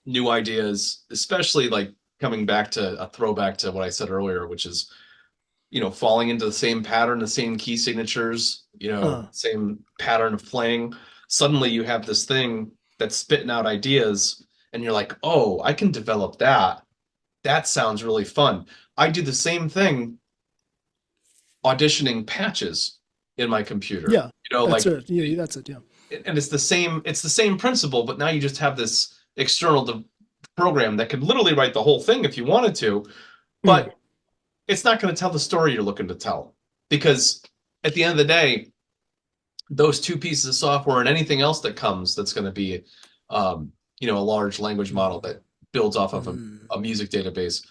new ideas, especially like coming back to a throwback to what I said earlier, which is, falling into the same pattern, the same key signatures, same pattern of playing. Suddenly you have this thing that's spitting out ideas and you're like, oh, I can develop that. That sounds really fun. I do the same thing auditioning patches in my computer. That's it. And it's the same principle, but now you just have this external program that could literally write the whole thing if you wanted to, but it's not going to tell the story you're looking to tell, because at the end of the day, those two pieces of software and anything else that comes that's going to be a large language model that builds off of a music database,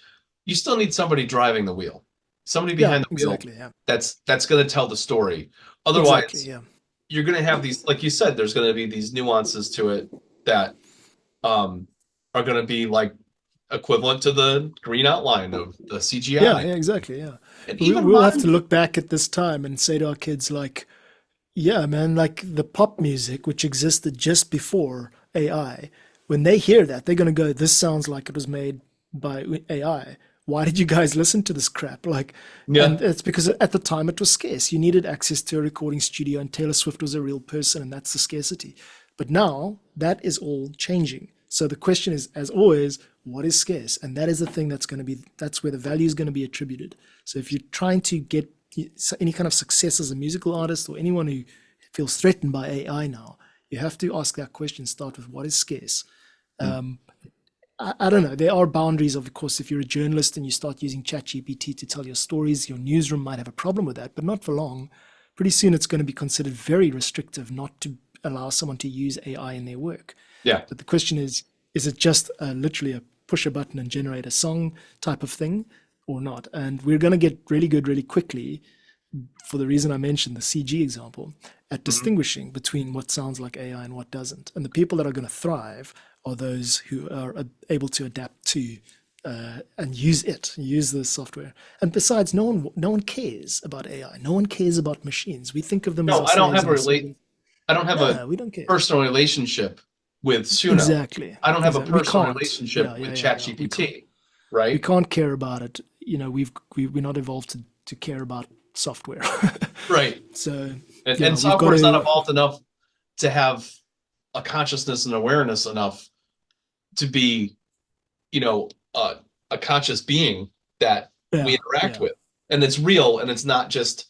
you still need somebody driving the wheel, somebody behind the wheel exactly. Yeah, that's going to tell the story. Otherwise, exactly. Yeah. you're going to have these, like you said, there's going to be these nuances to it that are going to be like equivalent to the green outline of the CGI. Yeah, exactly. Yeah. And even We'll have to look back at this time and say to our kids, like, yeah, man, like the pop music, which existed just before AI, when they hear that, they're going to go, this sounds like it was made by AI. Why did you guys listen to this crap? Like, and it's because at the time it was scarce. You needed access to a recording studio, and Taylor Swift was a real person, and that's the scarcity. But now that is all changing. So the question is, as always, what is scarce? And that is the thing that's where the value is going to be attributed. So if you're trying to get any kind of success as a musical artist, or anyone who feels threatened by AI now, you have to ask that question, start with what is scarce. I don't know. There are boundaries, of course. If you're a journalist and you start using ChatGPT to tell your stories, your newsroom might have a problem with that, but not for long. Pretty soon it's going to be considered very restrictive not to allow someone to use AI in their work. Yeah. But the question is it just literally a push a button and generate a song type of thing or not? And we're going to get really good really quickly, for the reason I mentioned the CG example, at distinguishing between what sounds like AI and what doesn't. And the people that are going to thrive are those who are able to adapt to and use the software. And besides, no one cares about AI. No one cares about machines. We think of them as I don't have a we don't care. personal relationship with Suno. Exactly. I don't have a personal relationship with ChatGPT, right? We can't care about it. We're not evolved to care about software. Right. So and software is not evolved enough to have a consciousness and awareness enough to be, a conscious being that we interact with, and it's real, and it's not just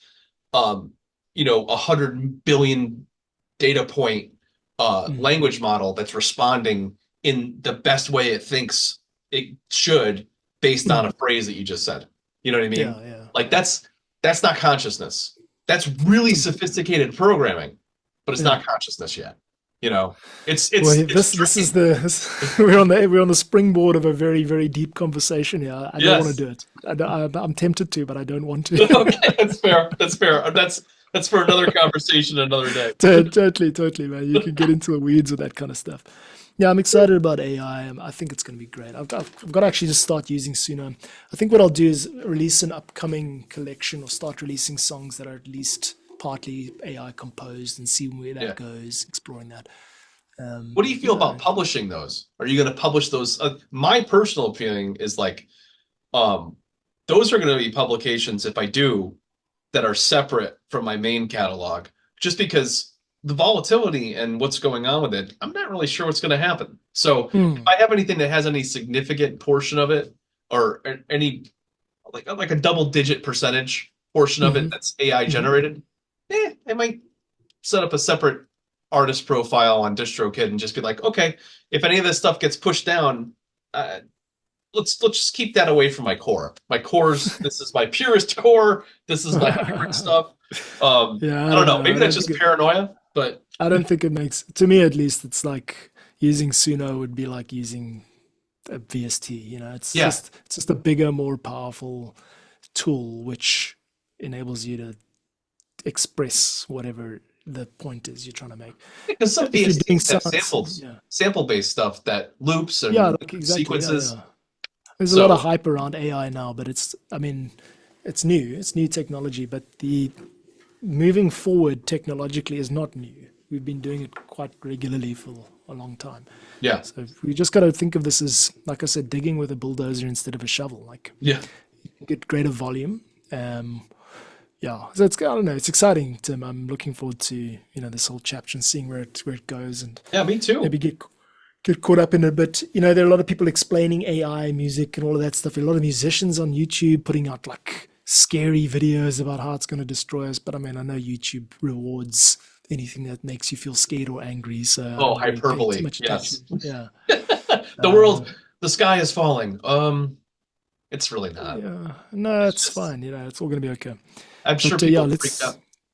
100 billion data point language model that's responding in the best way it thinks it should based on a phrase that you just said. You know what I mean? Yeah. Like that's not consciousness. That's really sophisticated programming, but it's not consciousness yet. This is we're on the springboard of a very, very deep conversation here. I don't want to do it. I'm tempted to, but I don't want to. Okay, that's fair. That's for another conversation another day. Totally, man. You can get into the weeds with that kind of stuff. Yeah, I'm excited about AI. I think it's going to be great. I've got to actually just start using Suno. I think what I'll do is release an upcoming collection, or start releasing songs that are at least partly AI composed, and see where that goes, exploring that. What do you feel about publishing those? Are you going to publish those? My personal feeling is like, those are going to be publications, if I do, that are separate from my main catalog, just because the volatility and what's going on with it, I'm not really sure what's going to happen. So if I have anything that has any significant portion of it, or any like a double-digit percentage portion of it that's AI generated, I might set up a separate artist profile on DistroKid and just be like, okay, if any of this stuff gets pushed down, let's just keep that away from my core. My core's this is my purest core. This is my favorite stuff. I don't know. Maybe that's just paranoia, but I don't think it makes, to me at least, it's like using Suno would be like using a VST. It's just a bigger, more powerful tool which enables you to express whatever the point is you're trying to make. Because some VSTs have samples, sample-based stuff that loops and sequences. There's a lot of hype around AI now, but it's new technology, but the moving forward technologically is not new. We've been doing it quite regularly for a long time. Yeah. So we just got to think of this as, like I said, digging with a bulldozer instead of a shovel. Like, you get greater volume. So I don't know. It's exciting, Tim. I'm looking forward to this whole chapter and seeing where it goes, and me too. Maybe get caught up in it. But there are a lot of people explaining AI music and all of that stuff. A lot of musicians on YouTube putting out like scary videos about how it's going to destroy us. But I mean, I know YouTube rewards anything that makes you feel scared or angry. So hyperbole. Yes. Yeah. The sky is falling. It's really not. Yeah. No, it's fine. It's all going to be okay. I'm sure people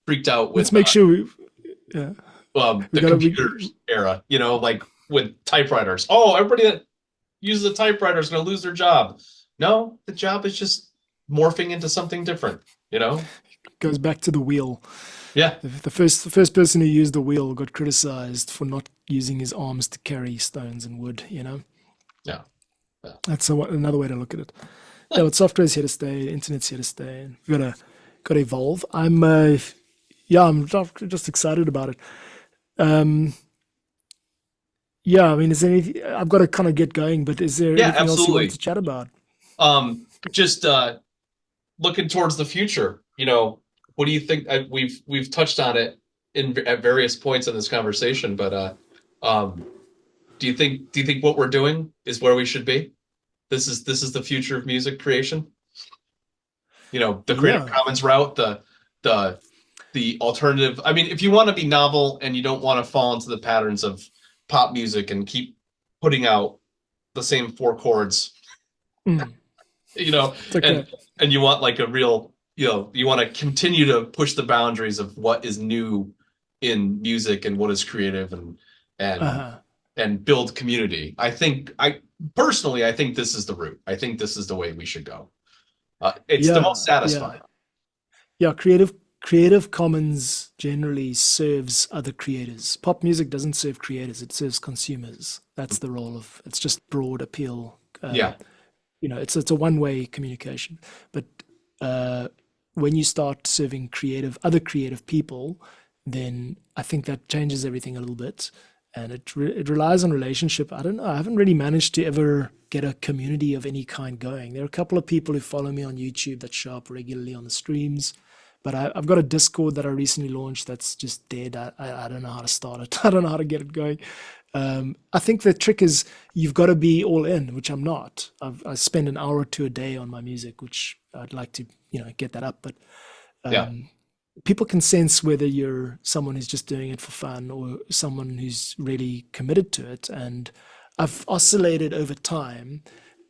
freaked out with. Let's make sure we. the computer era. Like with typewriters. Oh, everybody that uses a typewriter is going to lose their job. No, the job is just morphing into something different, you know? Goes back to the wheel. Yeah. The first person who used the wheel got criticized for not using his arms to carry stones and wood, you know? Yeah. That's another way to look at it. Yeah, but software's here to stay, internet's here to stay, and we've got to evolve. I'm just excited about it. Yeah, I mean, is there anything, I've got to kind of get going, but is there Yeah, anything else you absolutely. want to chat about? Just looking towards the future, you know, what do you think? We've touched on it at various points in this conversation, but do you think what we're doing is where we should be? This is the future of music creation. You know, the Creative Yeah. Commons route, the alternative. I mean, if you want to be novel and you don't want to fall into the patterns of pop music and keep putting out the same 4 chords, Mm, you know, it's okay. and you want like a real, you know, you want to continue to push the boundaries of what is new in music and what is creative and Uh-huh. and build community. I personally think this is the route. I think this is the way we should go. It's the most satisfying. Yeah, Creative Commons generally serves other creators. Pop music doesn't serve creators, it serves consumers. That's the role of, it's just broad appeal. Yeah. You know, it's a one-way communication. But when you start serving other creative people, then I think that changes everything a little bit. And it relies on relationship. I don't know. I haven't really managed to ever get a community of any kind going. There are a couple of people who follow me on YouTube that show up regularly on the streams, but I've got a Discord that I recently launched that's just dead. I don't know how to start it. I don't know how to get it going. I think the trick is you've got to be all in, which I'm not. I spend an hour or two a day on my music, which I'd like to, get that up. But Yeah. people can sense whether you're someone who's just doing it for fun or someone who's really committed to it. And I've oscillated over time.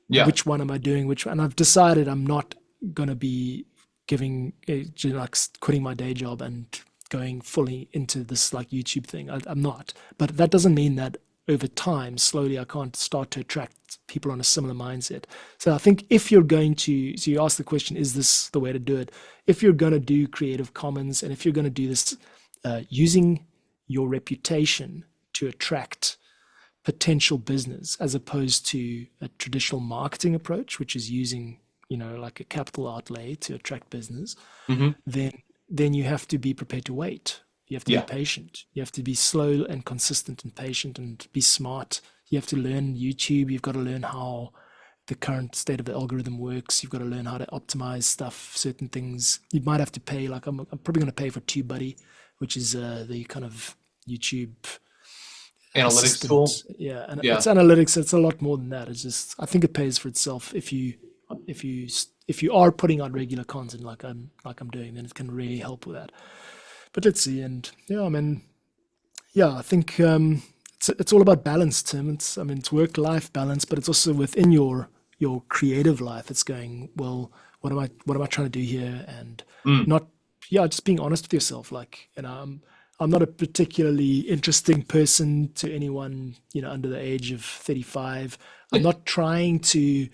Yeah. Which one am I doing? And I've decided I'm not going to be like quitting my day job and going fully into this like YouTube thing. I'm not. But that doesn't mean that over time, slowly, I can't start to attract people on a similar mindset. So I think if you're going to, so you ask the question, is this the way to do it? If you're going to do Creative Commons and if you're going to do this using your reputation to attract potential business as opposed to a traditional marketing approach, which is using, like a capital outlay to attract business, then you have to be prepared to wait. You have to be patient. You have to be slow and consistent and patient and be smart. You have to learn YouTube. You've got to learn how the current state of the algorithm works. You've got to learn how to optimize stuff, certain things. You might have to pay, like I'm probably going to pay for TubeBuddy, which is the kind of YouTube Analytics assistant. tool. Yeah, and Yeah. it's analytics. It's a lot more than that. It's just, I think it pays for itself if you are putting out regular content like I'm doing, then it can really help with that. But let's see. And I mean, I think it's all about balance, Tim. It's work-life balance, but it's also within your creative life. It's going, well, what am I trying to do here? And not, just being honest with yourself. Like, I'm not a particularly interesting person to anyone, under the age of 35. I'm not trying to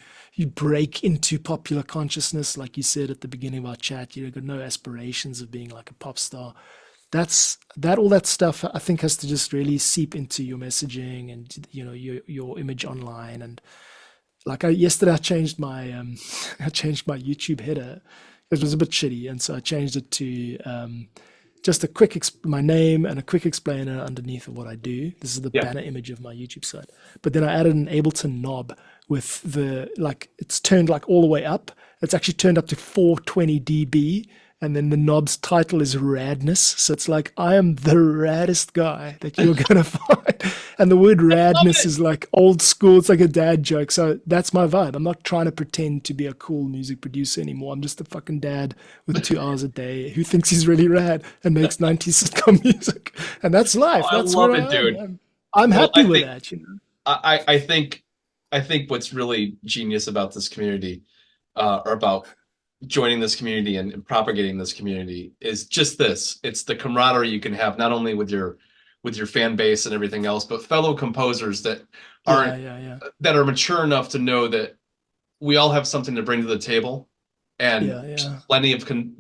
break into popular consciousness, like you said at the beginning of our chat. You've got no aspirations of being like a pop star. All that stuff I think has to just really seep into your messaging and your image online. And like yesterday I changed my YouTube header. It was a bit shitty, and so I changed it to just a quick my name and a quick explainer underneath of what I do. This is the banner image of my YouTube site. But then I added an Ableton knob with it's turned like all the way up. It's actually turned up to 420 dB. And then the knob's title is Radness. So it's like, I am the raddest guy that you're going to find. And the word radness is like old school. It's like a dad joke. So that's my vibe. I'm not trying to pretend to be a cool music producer anymore. I'm just a fucking dad with 2 hours a day who thinks he's really rad and makes 90s sitcom music. And that's life. That's I love where it, dude. I'm happy with that, I think what's really genius about this community, or about joining this community and propagating this community, is just this. It's the camaraderie you can have not only with your with your fan base and everything else, but fellow composers that Yeah. that are mature enough to know that we all have something to bring to the table, and Yeah.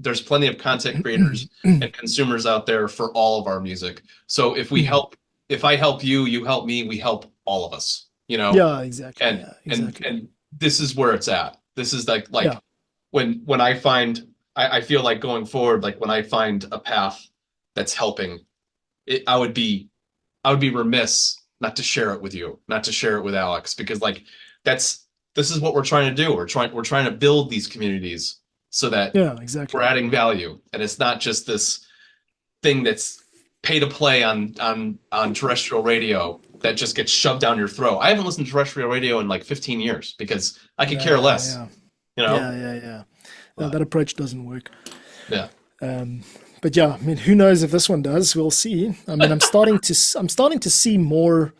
there's plenty of content creators and consumers out there for all of our music. So if I help you, you help me, we help all of us, Yeah, exactly. And this is where it's at. This is like Yeah. when I find, I feel like going forward, like when I find a path that's helping it, I would be remiss not to share it with you, not to share it with Alex, because like this is what we're trying to do. We're trying to build these communities so that we're adding value, and it's not just this thing that's pay to play on terrestrial radio that just gets shoved down your throat. I haven't listened to terrestrial radio in like 15 years because I could care less. Yeah. No, that approach doesn't work. Yeah. But yeah, I mean, who knows if this one does? We'll see. I mean, I'm starting to see more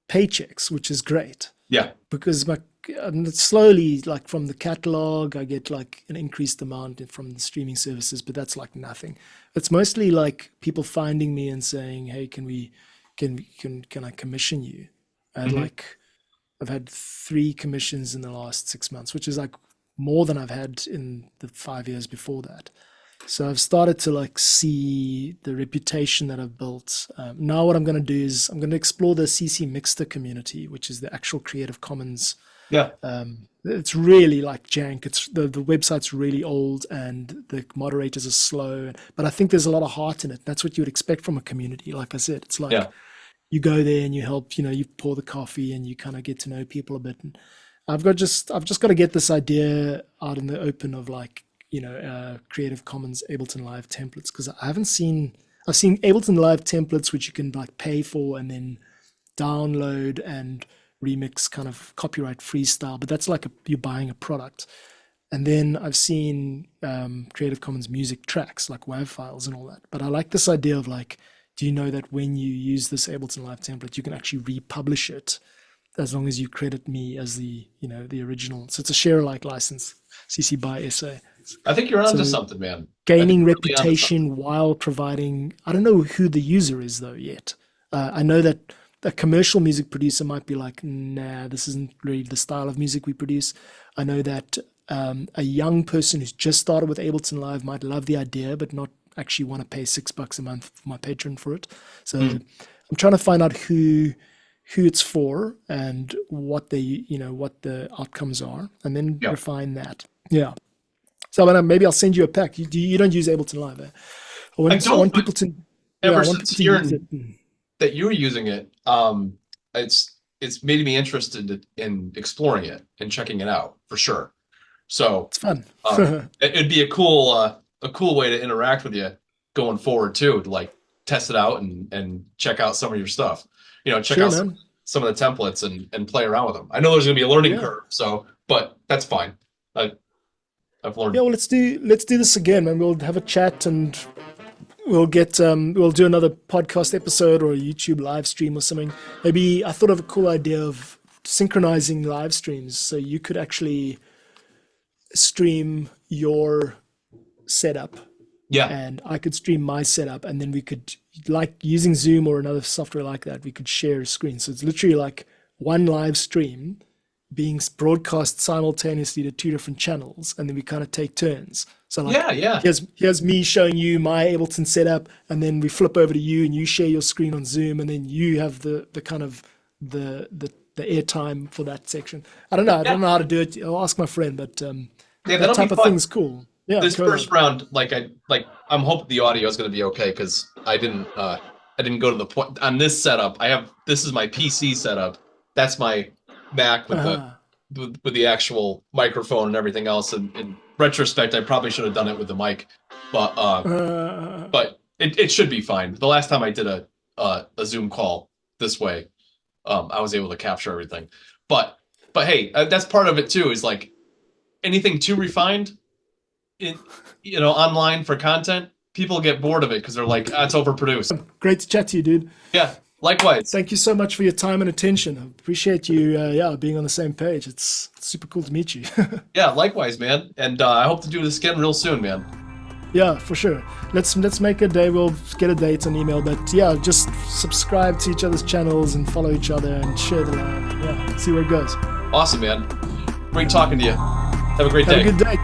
paychecks, which is great. Yeah. Because slowly, like from the catalog, I get like an increased amount from the streaming services, but that's like nothing. It's mostly like people finding me and saying, "Hey, can I commission you?" And like, I've had 3 commissions in the last 6 months, which is like more than I've had in the 5 years before that. So I've started to like see the reputation that I've built. Now what I'm going to do is I'm going to explore the CC Mixter community, which is the actual Creative Commons. Yeah. It's really like jank. It's the website's really old and the moderators are slow, but I think there's a lot of heart in it. That's what you would expect from a community. Like I said, it's like you go there and you help, you pour the coffee and you kind of get to know people a bit. And I've just got to get this idea out in the open of like, Creative Commons Ableton Live templates, because I've seen Ableton Live templates which you can like pay for and then download and remix kind of copyright freestyle, but that's like you're buying a product. And then I've seen Creative Commons music tracks like WAV files and all that. But I like this idea of like, do you know that when you use this Ableton Live template, you can actually republish it as long as you credit me as the original. So it's a share alike license, CC by SA. I think you're onto something, man. Gaining reputation while providing, I don't know who the user is though yet. I know that a commercial music producer might be like, nah, this isn't really the style of music we produce. I know that a young person who's just started with Ableton Live might love the idea, but not actually want to pay $6 a month for my Patreon for it. So I'm trying to find out who it's for and what what the outcomes are, and then refine that. Yeah. So maybe I'll send you a pack. You don't use Ableton Live, eh? I want people to. Ever since hearing that you were using it, it's made me interested in exploring it and checking it out for sure. So it's fun. It'd be a cool way to interact with you going forward too, to like test it out and check out some of your stuff. Check out some of the templates and play around with them. I know there's gonna be a learning curve, but that's fine. I've learned. Yeah, well, let's do this again, and we'll have a chat, and we'll do another podcast episode or a YouTube live stream or something. Maybe I thought of a cool idea of synchronizing live streams, so you could actually stream your setup, and I could stream my setup, and then we could, like using Zoom or another software like that, we could share a screen. So it's literally like one live stream being broadcast simultaneously to 2 different channels, and then we kind of take turns. So like, here's me showing you my Ableton setup, and then we flip over to you and you share your screen on Zoom, and then you have the kind of the airtime for that section. I don't know how to do it. I'll ask my friend, but that type of thing is cool. Yeah. This first round, I'm hoping the audio is going to be okay, because I didn't go to the point on this setup. This is my PC setup. That's my Mac with the actual microphone and everything else. And in retrospect, I probably should have done it with the mic, but it should be fine. The last time I did a Zoom call this way, I was able to capture everything. But hey, that's part of it too. Is like anything too refined, online for content, people get bored of it because they're like, it's overproduced. Great to chat to you, dude. Yeah. Likewise. Thank you so much for your time and attention. I appreciate you being on the same page. It's super cool to meet you. Yeah, likewise, man. And I hope to do this again real soon, man. Yeah, for sure. Let's make a day. We'll get a date on email. But yeah, just subscribe to each other's channels and follow each other and share the love. Yeah, see where it goes. Awesome, man. Great talking to you. Have a great day. Have a good day.